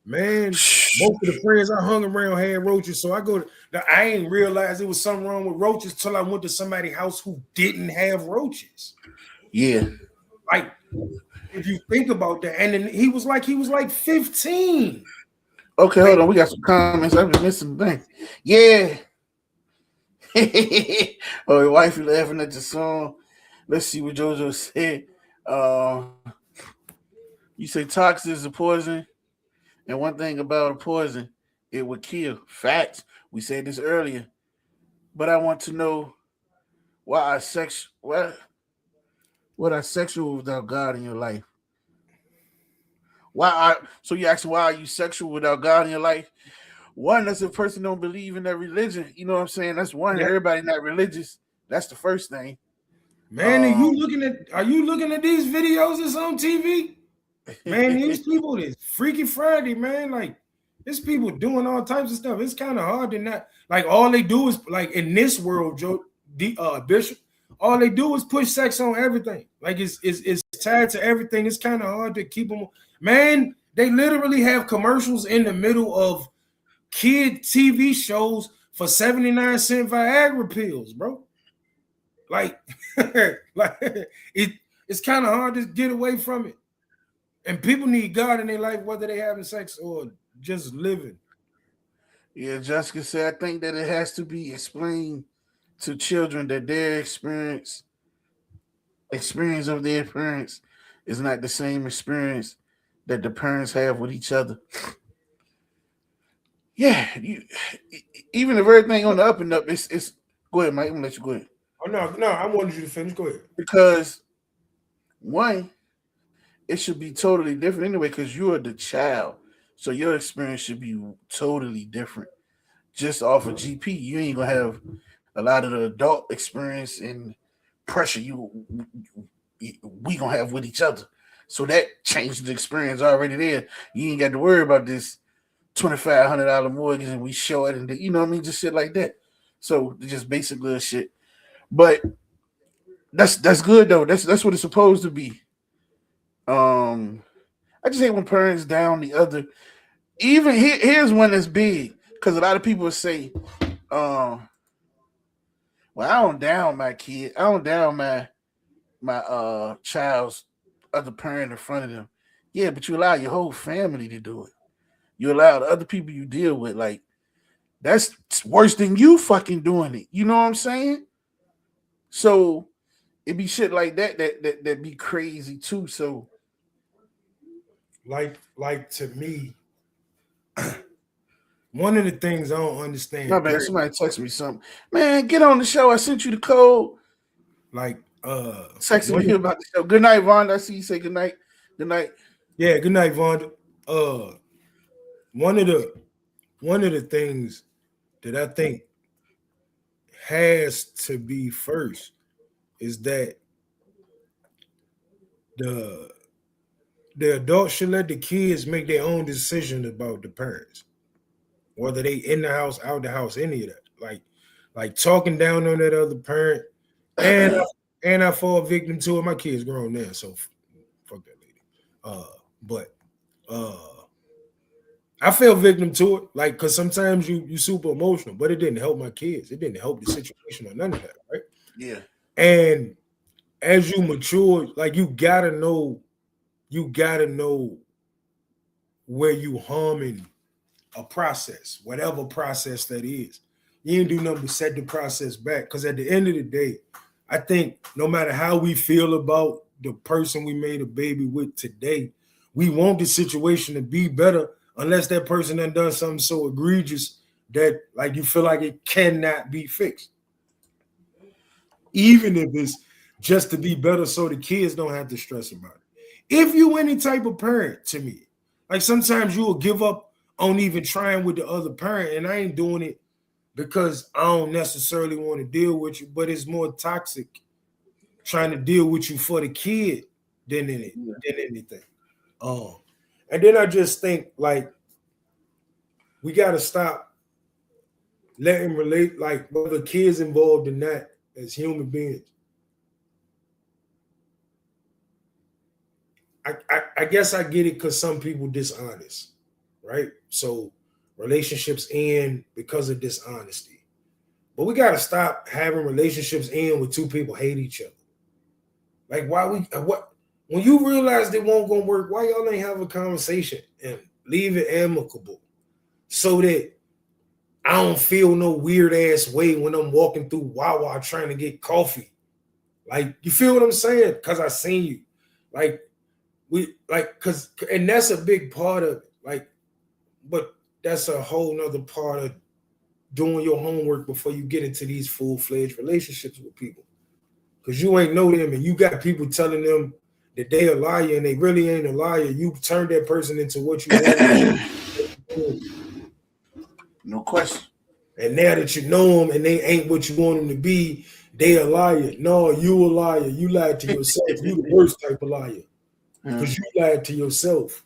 man, most of the friends I hung around had roaches. So I go to, now, I ain't realized there was something wrong with roaches till I went to somebody's house who didn't have roaches. Yeah. Like, if you think about that, and then he was like 15. Okay, hold Like, on. We got some comments. I've been missing the thing. Yeah. Oh, your wife, you laughing at the song. Let's see what JoJo said. Uh, you say toxin is a poison, and one thing about a poison, it would kill. Facts. We said this earlier. But I want to know why are sex what are sexual without God in your life? So you asking why are you sexual without God in your life? One, that's if a person don't believe in that religion. You know what I'm saying? That's one. yeah, Everybody not religious. That's the first thing. man, Um, are you looking at these videos that's on TV? Man, these people is Freaky Friday, man. Like, there's people doing all types of stuff. It's kind of hard to not, like, all they do is, like, in this world, Joe, Bishop, all they do is push sex on everything. Like it's tied to everything. It's kind of hard to keep them. Man, they literally have commercials in the middle of kid TV shows for 79-cent Viagra pills, bro. Like, like it's kind of hard to get away from it. And people need God in their life, whether they having sex or just living. Yeah, Jessica said, I think that it has to be explained to children that their experience of their parents is not the same experience that the parents have with each other. Yeah, even if everything on the up and up, it's go ahead, Mike. I'm gonna let you go ahead. Oh no, I wanted you to finish. Go ahead. Because one, it should be totally different anyway, because you are the child. So your experience should be totally different. Just off of GP, you ain't gonna have a lot of the adult experience and pressure we gonna have with each other. So that changed the experience already there. You ain't got to worry about this $2,500 mortgage and we short and you know what I mean, just shit like that. So just basic little shit. But that's good though. That's what it's supposed to be. Um, I just hate when parents down the other. Even here's one that's big because a lot of people say, um, "Well, I don't down my kid. I don't down my child's other parent in front of them." Yeah, but you allow your whole family to do it. You allow the other people you deal with, like that's worse than you fucking doing it. You know what I'm saying? So it be shit like that be crazy too. So Like to me, one of the things I don't my understand, bad. Somebody text me something. Man, get on the show. I sent you the code. like Texting one me of, about the show. Good night, Vaughn. I see you say good night. Good night. yeah, good night, Vaughn. Uh, one of the one of the things that I think has to be first is that the the adults should let the kids make their own decision about the parents, whether they in the house, out the house, any of that. Like talking down on that other parent, and I fall victim to it. My kid's grown now, so fuck that lady. But uh, I fell victim to it, like because sometimes you super emotional, but it didn't help my kids. It didn't help the situation or none of that, right? Yeah. And as you mature, like you gotta know where you harming a process, whatever process that is. You ain't do nothing but set the process back. Because at the end of the day, I think no matter how we feel about the person we made a baby with today, we want the situation to be better unless that person done something so egregious that like you feel like it cannot be fixed. Even if it's just to be better so the kids don't have to stress about it. If you any type of parent to me, like sometimes you will give up on even trying with the other parent, and I ain't doing it because I don't necessarily want to deal with you, but it's more toxic trying to deal with you for the kid than anything. Um, and then I just think like we gotta stop letting relate like whether kids involved in that as human beings. I guess I get it because some people dishonest, right? So relationships end because of dishonesty. But we gotta stop having relationships end with two people hate each other. Like why we what when you realize they won't gonna work, why y'all ain't have a conversation and leave it amicable so that I don't feel no weird ass way when I'm walking through Wawa trying to get coffee. Like you feel what I'm saying? Cause I seen you. Like we like because and that's a big part of it. Like, but that's a whole nother part of doing your homework before you get into these full-fledged relationships with people. Because you ain't know them and you got people telling them that they a liar and they really ain't a liar. You turn that person into what you want. No question. And now that you know them and they ain't what you want them to be, they a liar. No, you a liar. You lied to yourself. You the worst type of liar. Because you lied to yourself.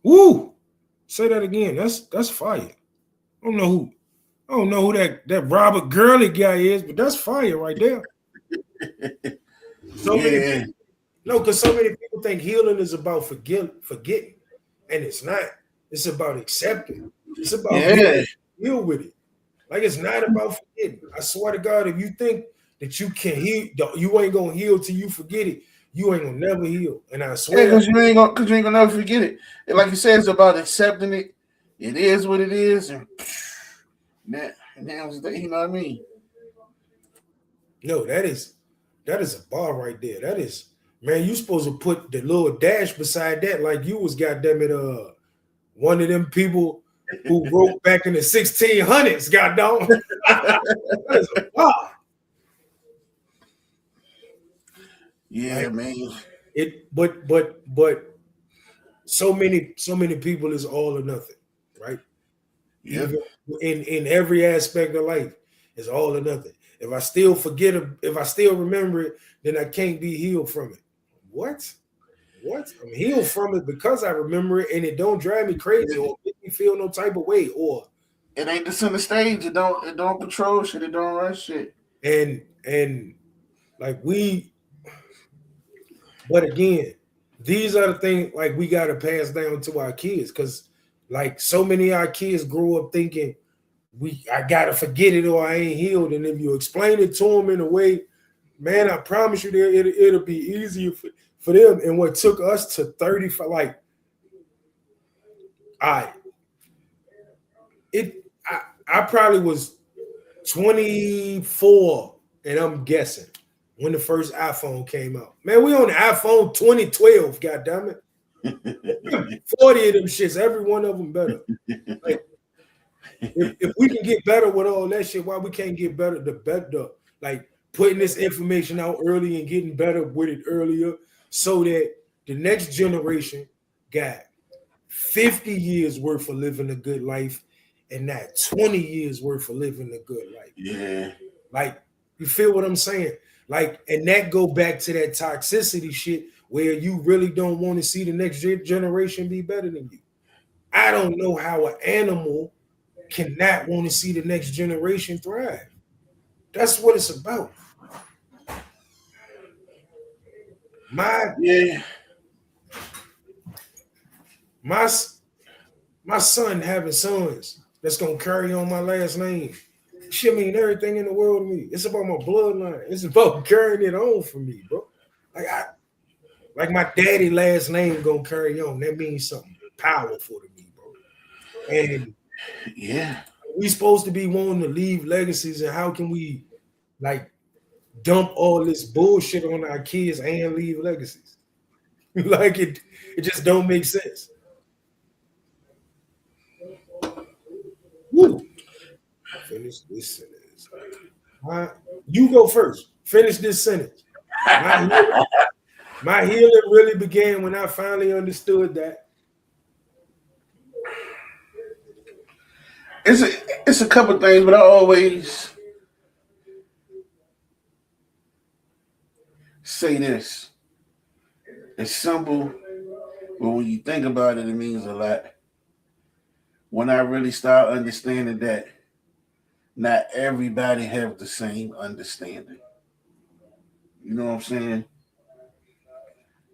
Woo! Say that again. That's fire. I don't know who. I don't know who that Robert Gurley guy is, but that's fire right there. So many Yeah, people, no, because so many people think healing is about forgetting, and it's not. It's about accepting. It's about being yeah. able to deal with it. Like it's not about forgetting. I swear to God, if you think that you can heal, you ain't gonna heal till you forget it. You ain't gonna never heal. And I Yeah, swear, because you ain't gonna never forget it. And like you said, it's about accepting it. It is what it is, and that, you know what I mean. no, that is a bar right there. That is, man. You supposed to put the little dash beside that, like you was goddamn it, one of them people who wrote back in the 1600s. Goddamn, that is a bar. Yeah, Like man. it, but so many people is all or nothing, right? Yep. Even in every aspect of life, it's all or nothing. If I still forget it, if I still remember it, then I can't be healed from it. What? What? I'm healed from it because I remember it and it don't drive me crazy or make me feel no type of way. Or It ain't the center stage. It don't control shit. It don't run shit. and like but again, these are the things like we gotta pass down to our kids because like so many of our kids grow up thinking I gotta forget it or I ain't healed. And if you explain it to them in a way, man, I promise you, it'll be easier for them. And what took us to 35, like, I it I probably was 24, and I'm guessing when the first iPhone came out. Man, we on the iPhone 2012. God damn it, 40 of them shits. Every one of them better. Like if we can get better with all that shit, why we can't get better? The better, like putting this information out early and getting better with it earlier, so that the next generation got 50 years worth of living a good life, and not 20 years worth of living a good life. Yeah. Like, you feel what I'm saying? Like, and that go back to that toxicity shit where you really don't want to see the next generation be better than you. I don't know how an animal cannot want to see the next generation thrive. That's what it's about. My Yeah. my my son having sons that's gonna carry on my last name. Shit mean everything in the world to me. It's about my bloodline. It's about carrying it on for me, bro. Like like my daddy last name gonna carry on. That means something powerful to me, bro. And Yeah. we supposed to be wanting to leave legacies, and how can we like dump all this bullshit on our kids and leave legacies? Like it just don't make sense. Woo. Finish this sentence. You go first. Finish this sentence. My my healing really began when I finally understood that. It's a couple things, but I always say this. It's simple, but when you think about it, it means a lot. When I really start understanding that not everybody have the same understanding. You know what I'm saying?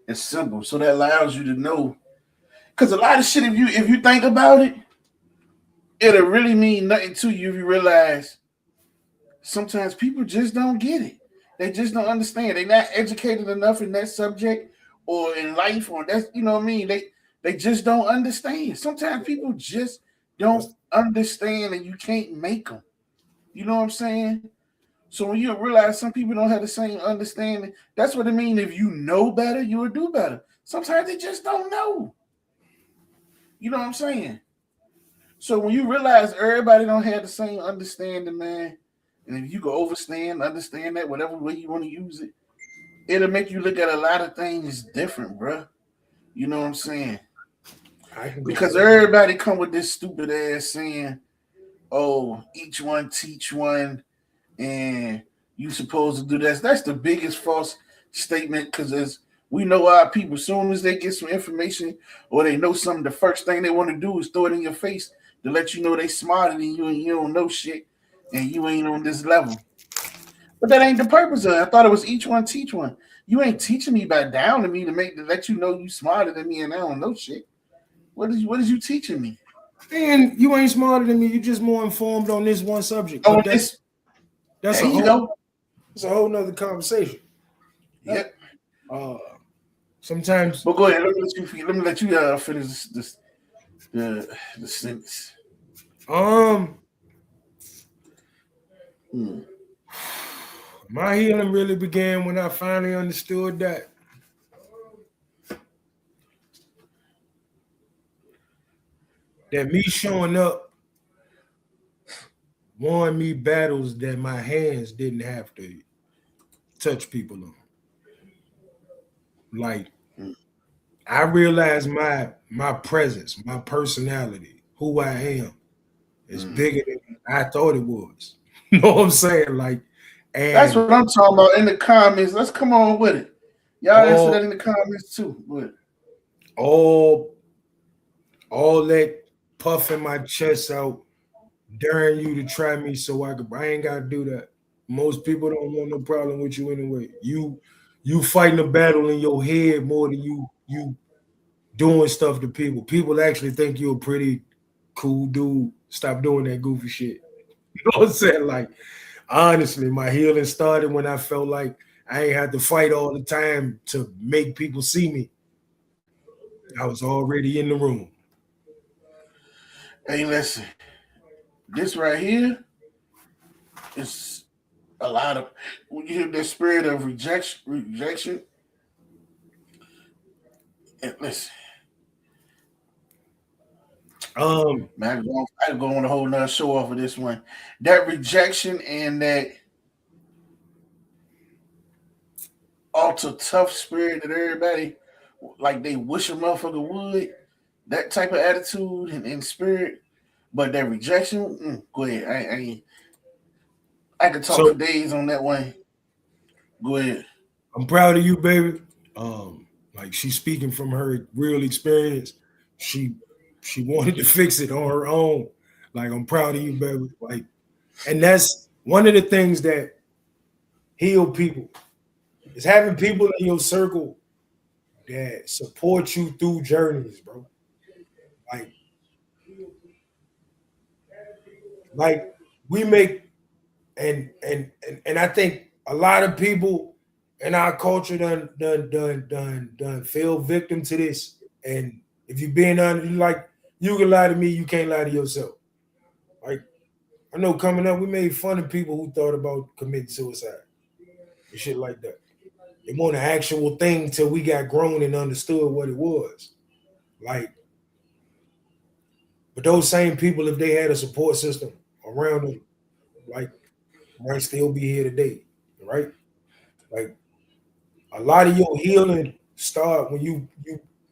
It's simple. So that allows you to know. Because a lot of shit, if you think about it, it'll really mean nothing to you if you realize sometimes people just don't get it. They just don't understand. They're not educated enough in that subject or in life, or that's what I mean. They just don't understand. Sometimes people just don't That's understand, and you can't make them. You know what I'm saying? So when you realize some people don't have the same understanding, that's what it means. If you know better, you will do better. Sometimes they just don't know. You know what I'm saying? So when you realize everybody don't have the same understanding, man, and if you can understand that, whatever way you want to use it, it'll make you look at a lot of things different, bro. You know what I'm saying? I can go Because for that. everybody come with this stupid ass saying, "Oh, each one teach one," and you supposed to do that. That's the biggest false statement because We know our people, as soon as they get some information or they know something, the first thing they want to do is throw it in your face to let you know they smarter than you and you don't know shit and you ain't on this level. But that ain't the purpose of it. I thought it was each one teach one. You ain't teaching me by downing me to let you know you smarter than me and I don't know shit. What is you teaching me? And you ain't smarter than me. You're just more informed on this one subject. Oh, But this that's there you go. It's a whole nother conversation. Yep. Sometimes. But go ahead. Let me let you finish the sentence. My healing really began when I finally understood that me showing up won me battles that my hands didn't have to touch people on. Like, I realized my presence, my personality, who I am, is bigger than I thought it was. You know what I'm saying? Like, That's and what I'm talking about in the comments. Let's come on with it. Y'all answer that in the comments too. But all that puffing my chest out, daring you to try me so I ain't gotta do that. Most people don't want no problem with you anyway. You fighting a battle in your head more than you doing stuff to people. People actually think you're a pretty cool dude. Stop doing that goofy shit. You know what I'm saying? Like, honestly, my healing started when I felt like I ain't had to fight all the time to make people see me. I was already in the room. hey, listen, this right here is a lot of when you hear the spirit of rejection. And listen, man, I could go on a whole nother show off of this one. That rejection and that ultra tough spirit that everybody like they wish a motherfucker would. That type of attitude and spirit, but that rejection. Go ahead. I could talk for days on that one. Go ahead. I'm proud of you, baby. Like, she's speaking from her real experience. She wanted to fix it on her own. Like, I'm proud of you, baby. Like, and that's one of the things that heal people is having people in your circle that support you through journeys, bro. Like we make and I think a lot of people in our culture done feel victim to this. And if you're being honest, you can lie to me, you can't lie to yourself. Like, I know coming up, we made fun of people who thought about committing suicide and shit like that. It wasn't an actual thing till we got grown and understood what it was. Like, but those same people, if they had a support system around them, like, might still be here today, right? Like, a lot of your healing start when you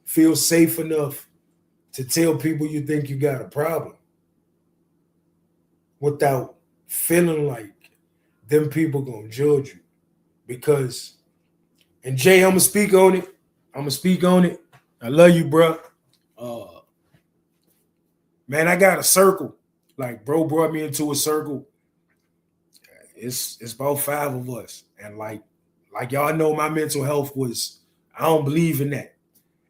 feel safe enough to tell people you think you got a problem without feeling like them people gonna judge you. Because, and Jay, I'm gonna speak on it. I love you, bro. Man, I got a circle. Like, bro brought me into a circle. It's about 5 of us, and like y'all know, my mental health was, I don't believe in that.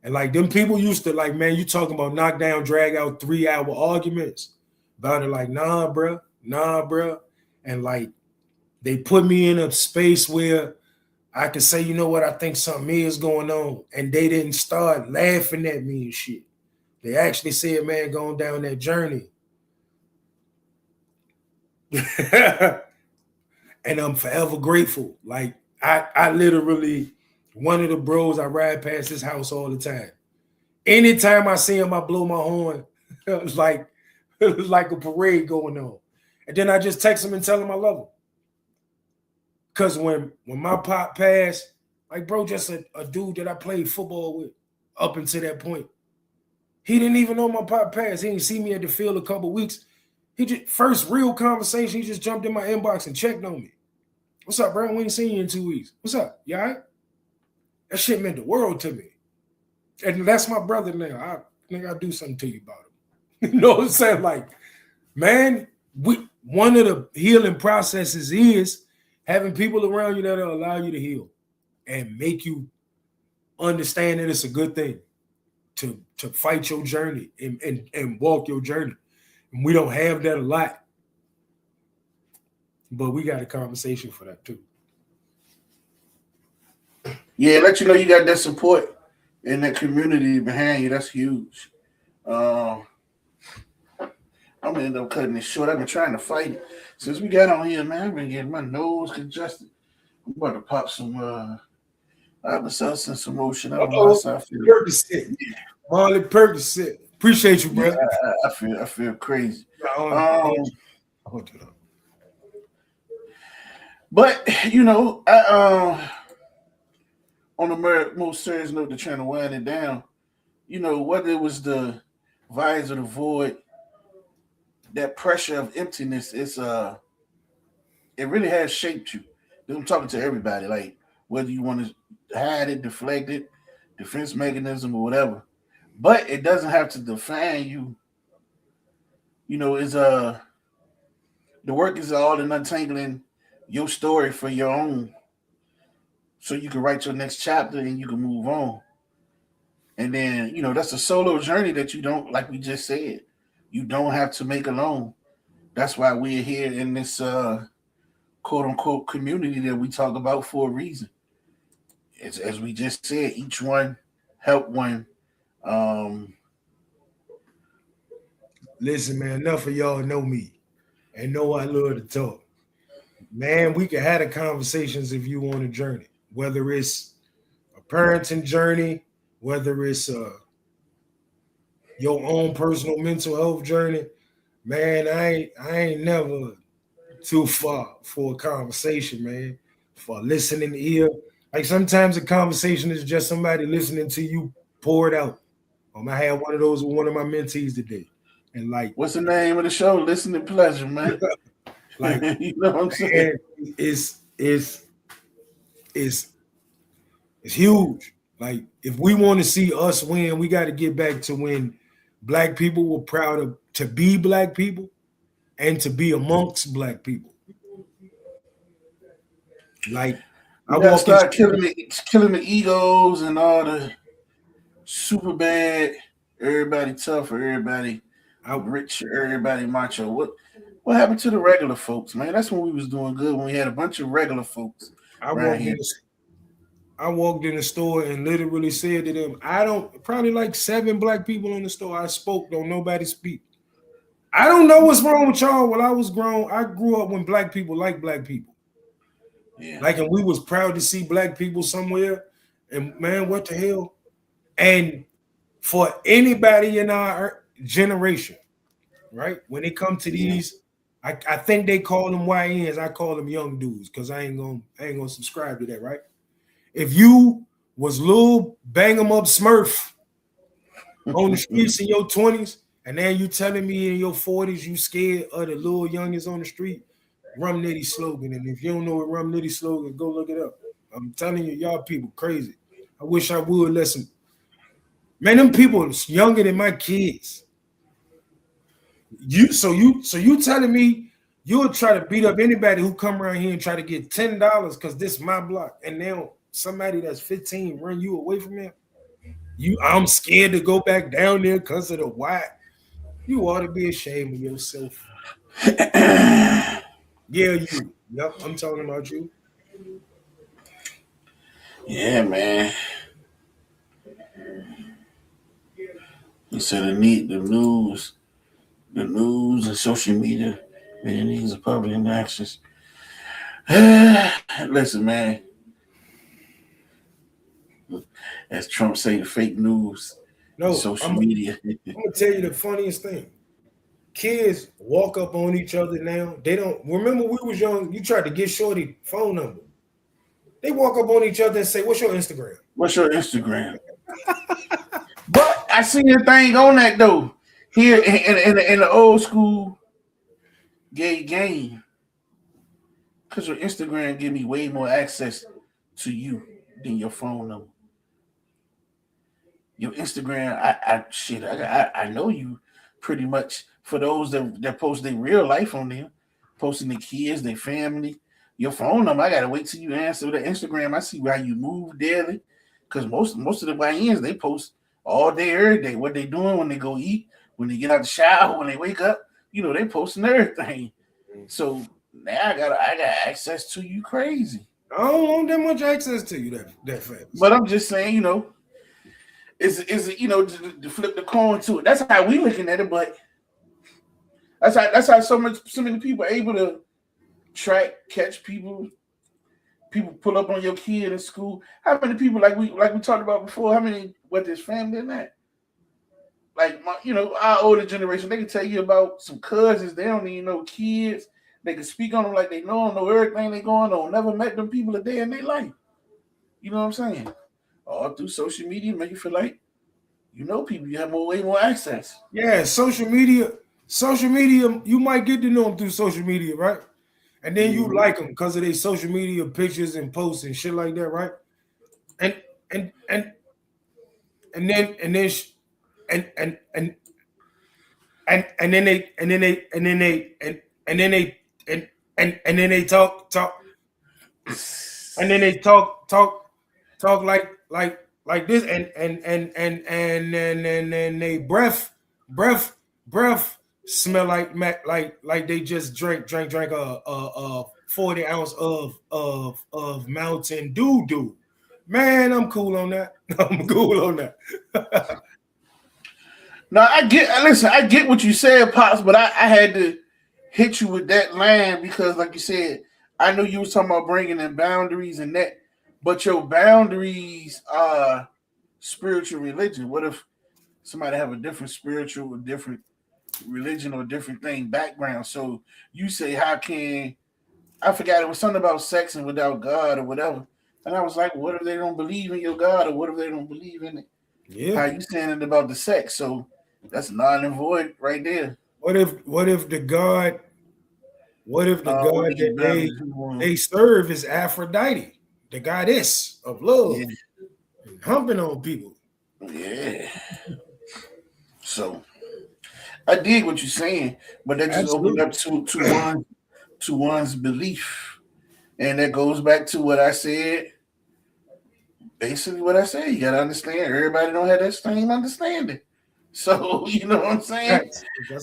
And like, them people used to, like, man, you talking about knock down, drag out 3-hour arguments about it. Like, nah, bro. And like, they put me in a space where I could say, you know what, I think something is going on. And they didn't start laughing at me and shit. They actually said, man, going down that journey. And I'm forever grateful. Like, I literally, one of the bros, I ride past his house all the time. Anytime I see him, I blow my horn. It's like a parade going on. And then I just text him and tell him I love him. Because when my pop passed, like, bro, just a dude that I played football with up until that point. He didn't even know my pop passed. He didn't see me at the field a couple weeks. He just, first real conversation, he just jumped in my inbox and checked on me. What's up, bro? We ain't seen you in 2 weeks. What's up? You all right? That shit meant the world to me. And that's my brother now. I think I'll do something to you about him. You know what I'm saying? Like, man, one of the healing processes is having people around you that'll allow you to heal and make you understand that it's a good thing to fight your journey and walk your journey. And we don't have that a lot. But we got a conversation for that too. Yeah, let you know you got that support in that community behind you. That's huge. I'm gonna end up cutting this short. I've been trying to fight it since we got on here, man. I've been getting my nose congested. I'm about to pop some Alka-Seltzer and some motion. I don't know how I feel. Percocet. Marley Percocet. Appreciate you, bro. Yeah, I feel crazy. But you know, on the most serious note, to trying to wind it down, you know, whether it was the vines or the void, that pressure of emptiness is it really has shaped you. I'm talking to everybody, like whether you want to hide it, deflect it, defense mechanism, or whatever. But it doesn't have to define you. You know, is the work is all in untangling your story for your own, so you can write your next chapter and you can move on. And then, you know, that's a solo journey that you don't, like we just said, you don't have to make alone. That's why we're here in this quote unquote community that we talk about for a reason. It's, as we just said, each one help one. Listen, man, enough of y'all know me and know I love to talk. Man, we can have the conversations if you want a journey, whether it's a parenting journey, whether it's your own personal mental health journey. Man, I ain't never too far for a conversation, man. For listening ear. Like sometimes a conversation is just somebody listening to you pour it out. I had one of those with one of my mentees today. And like, what's the name of the show? Listening pleasure, man. like, you know what I'm saying? It's huge. Like, if we want to see us win, we got to get back to when Black people were proud of to be Black people and to be amongst Black people. Like, I gotta start killing the egos and all the super bad, everybody tough or everybody rich or everybody macho. What happened to the regular folks, man? That's when we was doing good, when we had a bunch of regular folks. I walked in the store and literally said to them, probably like 7 Black people in the store. I spoke, don't nobody speak. I don't know what's wrong with y'all. When I was grown, I grew up when Black people like Black people. Yeah. Like, and we was proud to see Black people somewhere. And man, what the hell? And for anybody in our generation, right? When it comes to these, I think they call them YNs. I call them young dudes because I ain't gonna subscribe to that, right? If you was little bang 'em up Smurf on the streets in your 20s, and then you telling me in your 40s you scared of the little youngins on the street, Rum Nitty slogan. And if you don't know what Rum Nitty slogan, go look it up. I'm telling you, y'all people crazy. I wish I would listen. Man, them people younger than my kids. You telling me you'll try to beat up anybody who come around here and try to get $10 because this is my block, and now somebody that's 15 run you away from them? I'm scared to go back down there because of the white. You ought to be ashamed of yourself. Yeah, you. Yep, I'm talking about you. Yeah, man. He said the news and social media, man, these are public actions. Listen, man. As Trump say, the fake news, social media. I'm gonna tell you the funniest thing. Kids walk up on each other now. They don't remember we was young. You tried to get Shorty phone number. They walk up on each other and say, "What's your Instagram?" What's your Instagram? But I seen a thing on that though. Here in the old school gay game, because your Instagram give me way more access to you than your phone number. your Instagram. I know you pretty much for those that post their real life on there, posting their kids, their family, your phone number. I gotta wait till you answer the Instagram. I see how you move daily, because most of the YNs they post all day, every day, what they doing when they go eat, when they get out the shower, when they wake up. You know they posting everything. So now I got access to you crazy. I don't want that much access to you that fast. But I'm just saying, is to flip the coin to it. That's how we looking at it, but that's how so many people are able to catch people. People pull up on your kid in school. How many people like we talked about before? How many what this family in that? Like our older generation, they can tell you about some cousins. They don't even know kids. They can speak on them like they know everything they going on. Never met them people a day in their life. You know what I'm saying? All through social media, make you feel like people. You have way more access. Yeah, social media. You might get to know them through social media, right? And then you like them because of their social media pictures and posts and shit like that, right? And then they talk like this and they breath smell like they just drank a 40 ounce of Mountain Dew. Man, I'm cool on that. I'm cool on that. Now I get what you said, Pops, but I had to hit you with that line because, like you said, I know you was talking about bringing in boundaries and that, but your boundaries are spiritual religion. What if somebody have a different spiritual, or different religion, or different thing background? So you say, how can I forgot it was something about sex and without God or whatever, and I was like, what if they don't believe in your God, or what if they don't believe in it? Yeah. How you saying it about the sex? So that's null and void right there. What if the God that they serve is Aphrodite, the goddess of love, and humping on people? Yeah. So I dig what you're saying, but that just opened up to one's belief, and that goes back to what I said. Basically, what I said, you gotta understand. Everybody don't have that same understanding. So you know what I'm saying.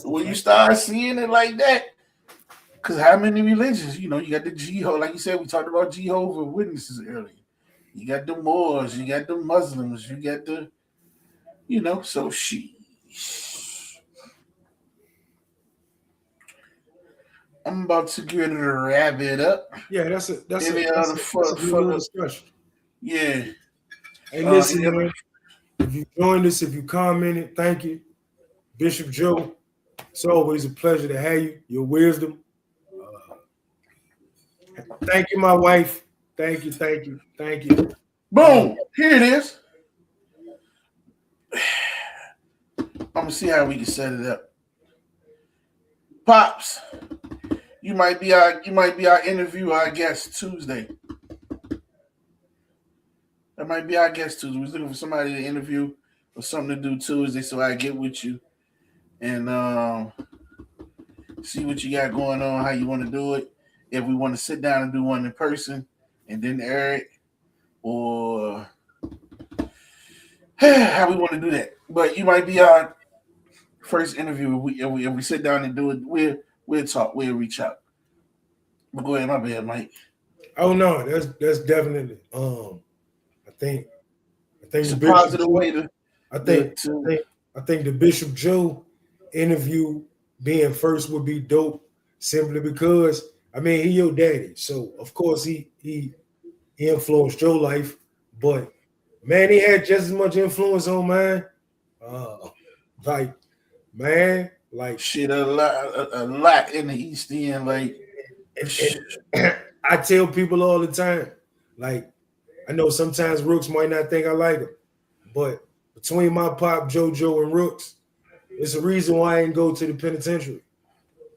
When you start seeing it like that, because how many religions? You got the Jehovah, like you said, we talked about Jehovah Witnesses earlier. You got the Moors, you got the Muslims, you got the, so I'm about to get ready to wrap it up. Yeah, that's a good discussion. Yeah. Hey, listen, man. If you joined us, if you commented, thank you, Bishop Joe. It's always a pleasure to have you. Your wisdom. Thank you, my wife. Thank you. Boom. Here it is. I'm gonna see how we can set it up. Pops, you might be our interview, our guest Tuesday. That might be our guest Tuesday. We're looking for somebody to interview or something to do Tuesday, so I get with you and see what you got going on, how you want to do it. If we want to sit down and do one in person and then air it, or how we want to do that. But you might be our first interview. If we sit down and do it, we'll talk. We'll reach out. But go ahead, my bad, Mike. Oh no, that's definitely. I think it's a positive way to. I think the Bishop Joe interview being first would be dope, simply because he your daddy, so of course he influenced your life, but man, he had just as much influence on mine. Shit, a lot in the East End, like. And I tell people all the time, like, I know sometimes Rooks might not think I like him, but between my pop, JoJo, and Rooks, it's a reason why I didn't go to the penitentiary,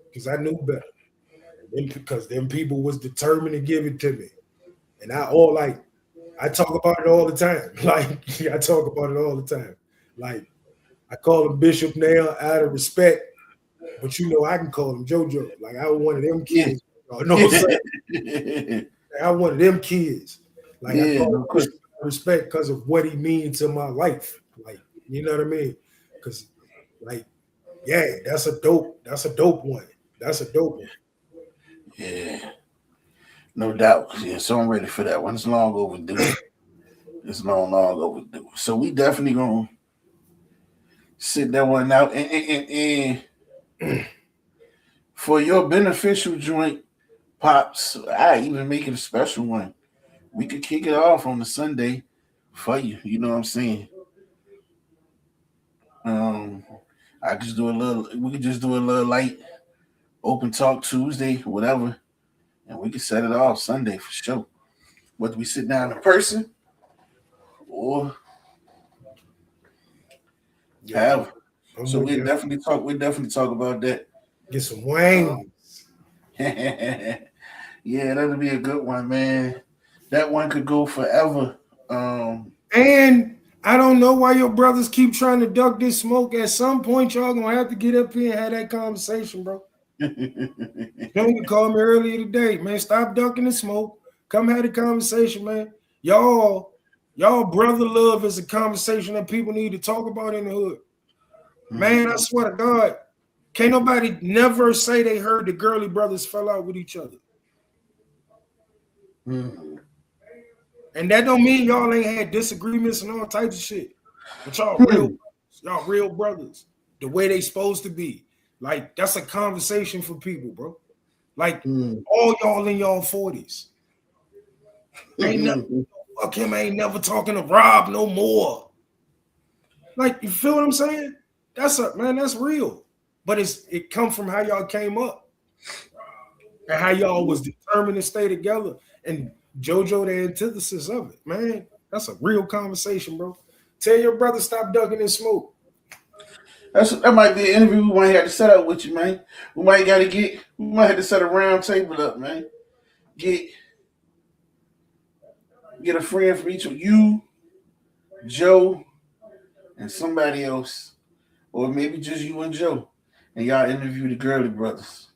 because I knew better. And because them people was determined to give it to me. And I talk about it all the time. Like, I talk about it all the time. Like I call him Bishop now out of respect, but I can call him JoJo. Like I was one of them kids. You know what I'm saying? I one of them kids. Like I call him Bishop out of respect because of what he means to my life. Like, you know what I mean? Because like, yeah, that's a dope one. That's a dope one. Yeah. No doubt. Yeah, so I'm ready for that one. It's long overdue. It's long overdue. So we definitely gonna sit that one out. And for your beneficial joint, Pops, I even make it a special one. We could kick it off on the Sunday for you. You know what I'm saying? I just do a little. We could just do a little light open talk Tuesday, whatever, and we could set it off Sunday for sure. Whether we sit down in person or have. So we'll definitely talk. We'll definitely talk about that. Get some wings. Yeah, that'll be a good one, man. That one could go forever. And I don't know why your brothers keep trying to duck this smoke. At some point, y'all gonna have to get up here and have that conversation, bro. You called me earlier today, man. Stop ducking the smoke. Come have the conversation, man. Y'all brother love is a conversation that people need to talk about in the hood. Man, I swear to God, can't nobody never say they heard the girly brothers fell out with each other. And that don't mean y'all ain't had disagreements and all types of shit. But y'all real brothers, the way they supposed to be. Like, that's a conversation for people, bro. Like, all y'all in y'all 40s. Fuck him, ain't never talking to Rob no more. Like, you feel what I'm saying? That's real. But it come from how y'all came up and how y'all was determined to stay together. And JoJo, the antithesis of it, man. That's a real conversation, bro. Tell your brother stop ducking and smoke. That might be an interview we might have to set up with you, man. We might have to set a round table up, man. Get a friend from each of you, Joe, and somebody else, or maybe just you and Joe, and y'all interview the girly brothers.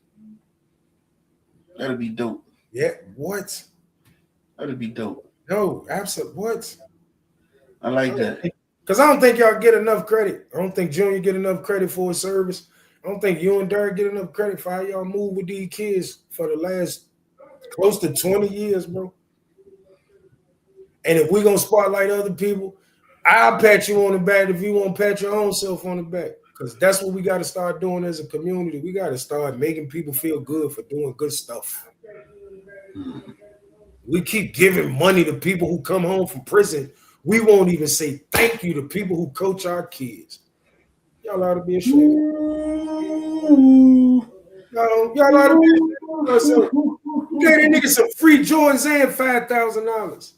That'd be dope. Yeah, what? That'd be dope. No, absolutely. What? I like that. Because I don't think y'all get enough credit. I don't think Junior get enough credit for his service. I don't think you and Derek get enough credit for how y'all move with these kids for the last close to 20 years, bro. And if we're going to spotlight other people, I'll pat you on the back if you want to pat your own self on the back. Because that's what we got to start doing as a community. We got to start making people feel good for doing good stuff. We keep giving money to people who come home from prison. We won't even say thank you to people who coach our kids. Y'all ought to be ashamed. Y'all ought to be ashamed. You gave that nigga some free Jordans and $5,000.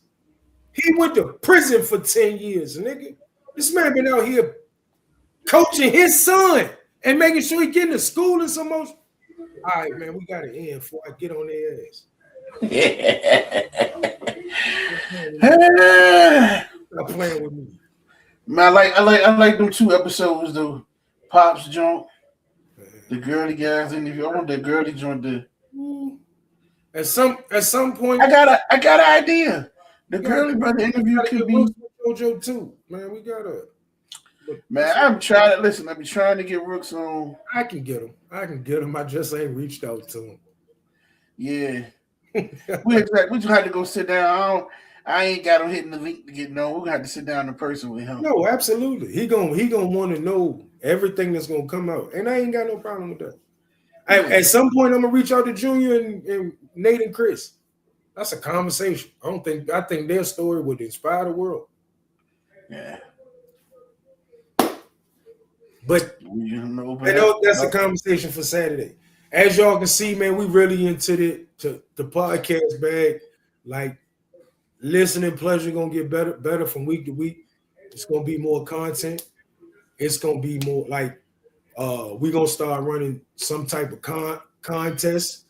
He went to prison for 10 years, nigga. This man been out here coaching his son and making sure he getting to school and some more. All right, man, we got to end before I get on their ass. Stop playing with me. Man, I like them 2 episodes though. Pops joint, the girly guys interview. I want that girly joint to. At some point, I got an idea. The girly brother interview could be JoJo too, man. We gotta. Man, I'm trying to listen. I've been trying to get Rooks on. I can get him. I just ain't reached out to him. Yeah. we just had to go sit down. I ain't got him hitting the link to get known. We're gonna have to sit down in person with him. No, absolutely. He gonna want to know everything that's gonna come out, and I ain't got no problem with that. At some point, I'm gonna reach out to Junior and Nate and Chris. That's a conversation. I think their story would inspire the world. Yeah. But that's a conversation for Saturday. As y'all can see, man, we really into the podcast bag. Like, listening pleasure gonna get better from week to week. It's gonna be more content. It's gonna be more like we're gonna start running some type of contest.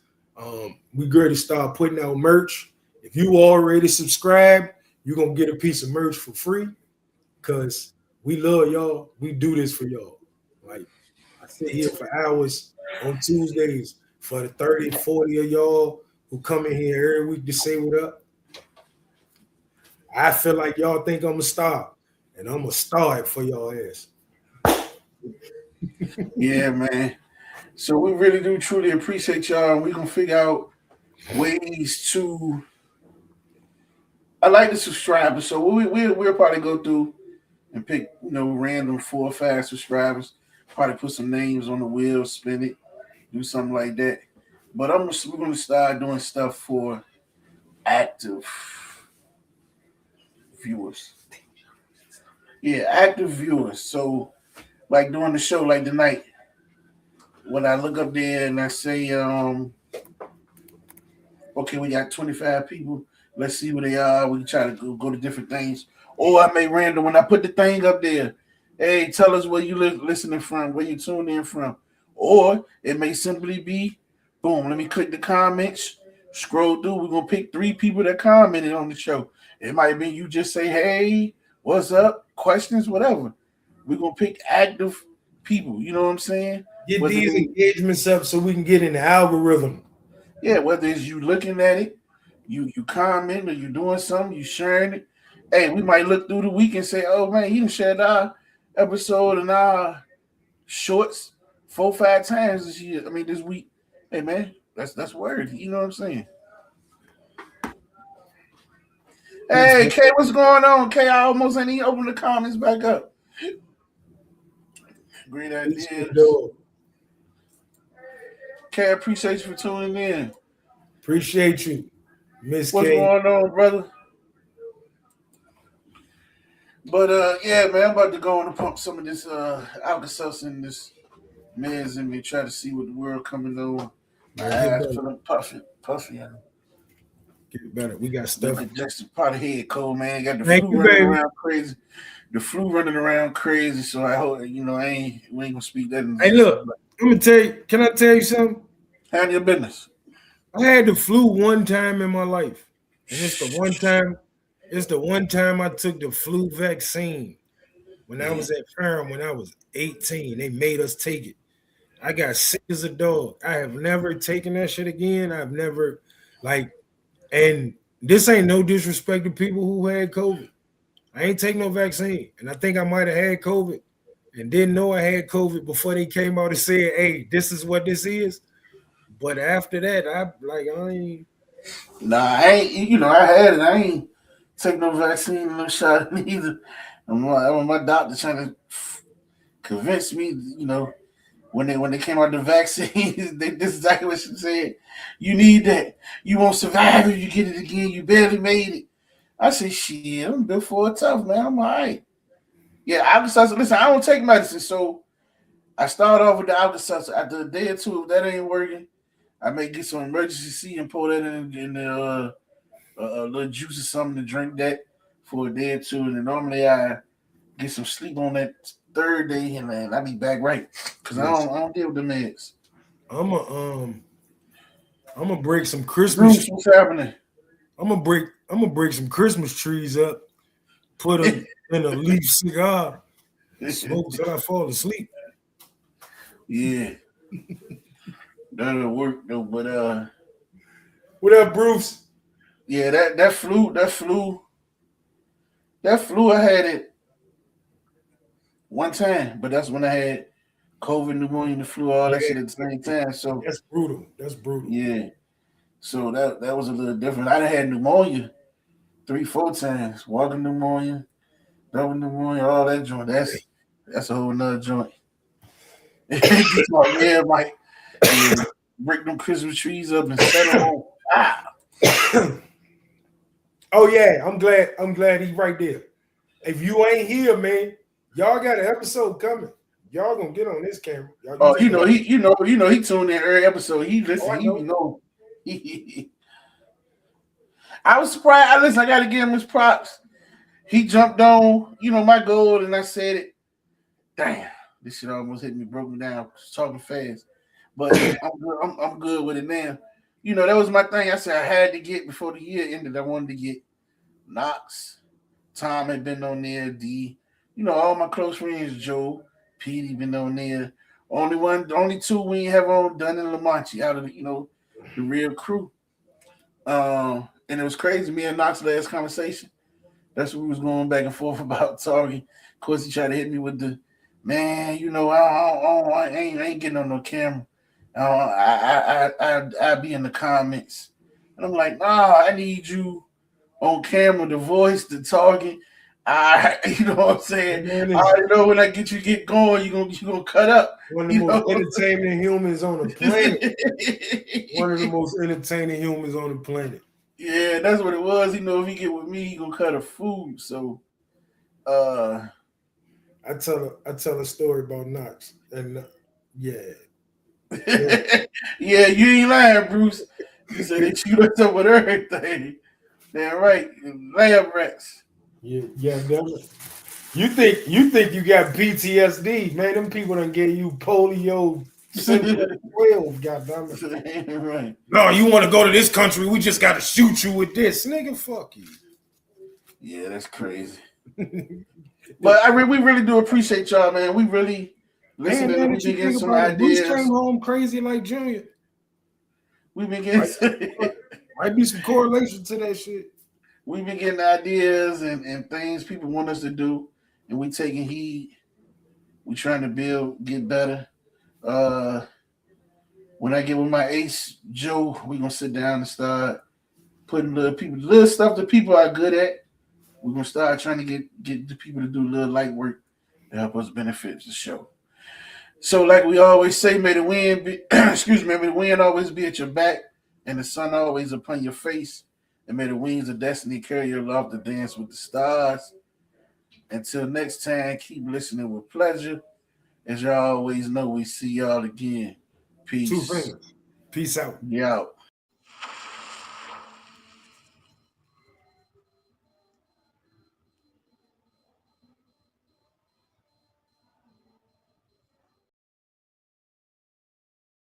We going to start putting out merch. If you already subscribed, you're gonna get a piece of merch for free. Because We love y'all. We do this for y'all. Like I sit here for hours on Tuesdays for the 30, 40 of y'all who come in here every week to say what up. I feel like y'all think I'm a star, and I'm a star it for y'all ass. Yeah, man. So we really do truly appreciate y'all. We're gonna figure out ways to. I like the subscribers, so we'll probably go through and pick random 4 or 5 subscribers. Probably put some names on the wheel, spin it, do something like that. But we're gonna start doing stuff for active viewers. Yeah, active viewers. So like during the show, like tonight, when I look up there and I say, okay, we got 25 people. Let's see where they are. We can try to go to different things. Or I may random when I put the thing up there. Hey, tell us where you listening from, where you tuned in from. Or it may simply be, boom, let me click the comments, scroll through. We're going to pick 3 people that commented on the show. It might be you just say, hey, what's up, questions, whatever. We're going to pick active people. You know what I'm saying? Get Whether these they, engagements up so we can get in the algorithm. yeah, whether it's you looking at it, you comment, or you doing something, you sharing it. Hey, we might look through the week and say, oh man, he done shared our episode and our shorts 4 or 5 times this year. I mean this week. Hey man, that's word. You know what I'm saying? Peace, Hey man. Kay, what's going on? Kay, I almost ain't even open the comments back up. Great Peace to the ideas. dog. Kay, appreciate you for tuning in. Appreciate you, Miss What's K. going on, brother? But yeah, man, I'm about to go on and pump some of this Alka-Seltzer in this meds in me, try to see what the world coming on. My Yeah, get eyes better. feeling puffy. Get better. We got The stuff. congested part of head cold, man. Got the Thank flu you, running baby. around crazy. The flu running around crazy. So I hope we ain't gonna speak that in Hey, existence. look, I'm gonna tell you. Can I tell you something? Handle your business. I had the flu one time in my life, and it's the one time. It's the one time I took the flu vaccine when I Yeah. was at Ferrum when I was 18. They made us take it. I got sick as a dog. I have never taken that shit again. I've never like, and this ain't no disrespect to people who had COVID. I ain't take no vaccine, and I think I might have had COVID and didn't know I had COVID before they came out and said, "Hey, this is what this is." But after that, I ain't. Nah, I ain't. I had it. I ain't take no vaccine, no shot neither. My doctor trying to convince me. When they came out the vaccines, this is exactly what she said. You need that. You won't survive if you get it again. You barely made it. I said, shit, I'm built for it tough, man. I'm all right. Yeah, Alka-Seltzer. Listen, I don't take medicine, so I start off with the Alka-Seltzer. After a day or two, if that ain't working, I may get some emergency C and pour that in the a little juice or something to drink that for a day or two, and then normally I get some sleep on that third day, and then I be back right because I Listen, don't deal with the meds. I'm a um, I'm gonna break some Christmas. Bruce, what's happening? I'm gonna break some Christmas trees up. Put them in a leaf cigar. Smoke till I fall asleep. Yeah, that'll work though. But What up, Bruce? yeah, that flu, I had it one time, but that's when I had COVID, pneumonia, the flu, all that Yeah, shit at the same time. So that's brutal. That's brutal. yeah, so that was a little different. I done had pneumonia 3, 4 times, walking pneumonia, double pneumonia, all that joint. That's a whole nother joint. Just like, yeah, Mike. Yeah, break them Christmas trees up and set them on. Oh yeah, I'm glad. I'm glad he's right there. If you ain't here, man, y'all got an episode coming. Y'all gonna get on this camera. Y'all, you Oh, just gonna. he tuned in every episode. He Oh, listen, I he know. be know. I was surprised. I gotta give him his props. He jumped on, my goal, and I said it. Damn, this shit almost hit me, broke me down, talking fast. But I'm good with it now. That was my thing. I said I had to get before the year ended. I wanted to get Knox. Tom had been on there. D. all my close friends, Joe, Pete, been on there. Only two we ain't have on Dunn and Lamonti out of the real crew. And it was crazy. Me and Knox last conversation. That's what we was going back and forth about talking. Of course, he tried to hit me with the man. I ain't getting on no camera. I be in the comments, and I'm like, nah, I need you on camera, the voice, the talking. You know what I'm saying? Man, I already know when I get going, you gonna cut up. one of the most entertaining humans on the planet. One of the most entertaining humans on the planet. Yeah, that's what it was. If he get with me, he gonna cut a food. So, I tell a story about Knox, and yeah. Yeah, you ain't lying, Bruce. You said they shoot us up with everything. Damn right, lab rats. Yeah, definitely. You think you got PTSD, man? Them people done gave you polio since 12, goddammit. Right. No, you want to go to this country? We just got to shoot you with this, nigga. Fuck you. Yeah, that's crazy. But we really do appreciate y'all, man. We really listening. Man, We been getting some ideas. Bruce came home crazy like Junior. We been getting Might be some correlation to that shit. We've been getting ideas and things people want us to do, and we taking heed. We trying to get better. When I get with my ace Joe, we gonna sit down and start putting little stuff that people are good at. We're gonna start trying to get the people to do little light work to help us benefit the show. So, like we always say, may the wind be may the wind always be at your back and the sun always upon your face. And may the wings of destiny carry your love to dance with the stars. Until next time, keep listening with pleasure. As y'all always know, we see y'all again. Peace. Two fingers. Peace out. We out.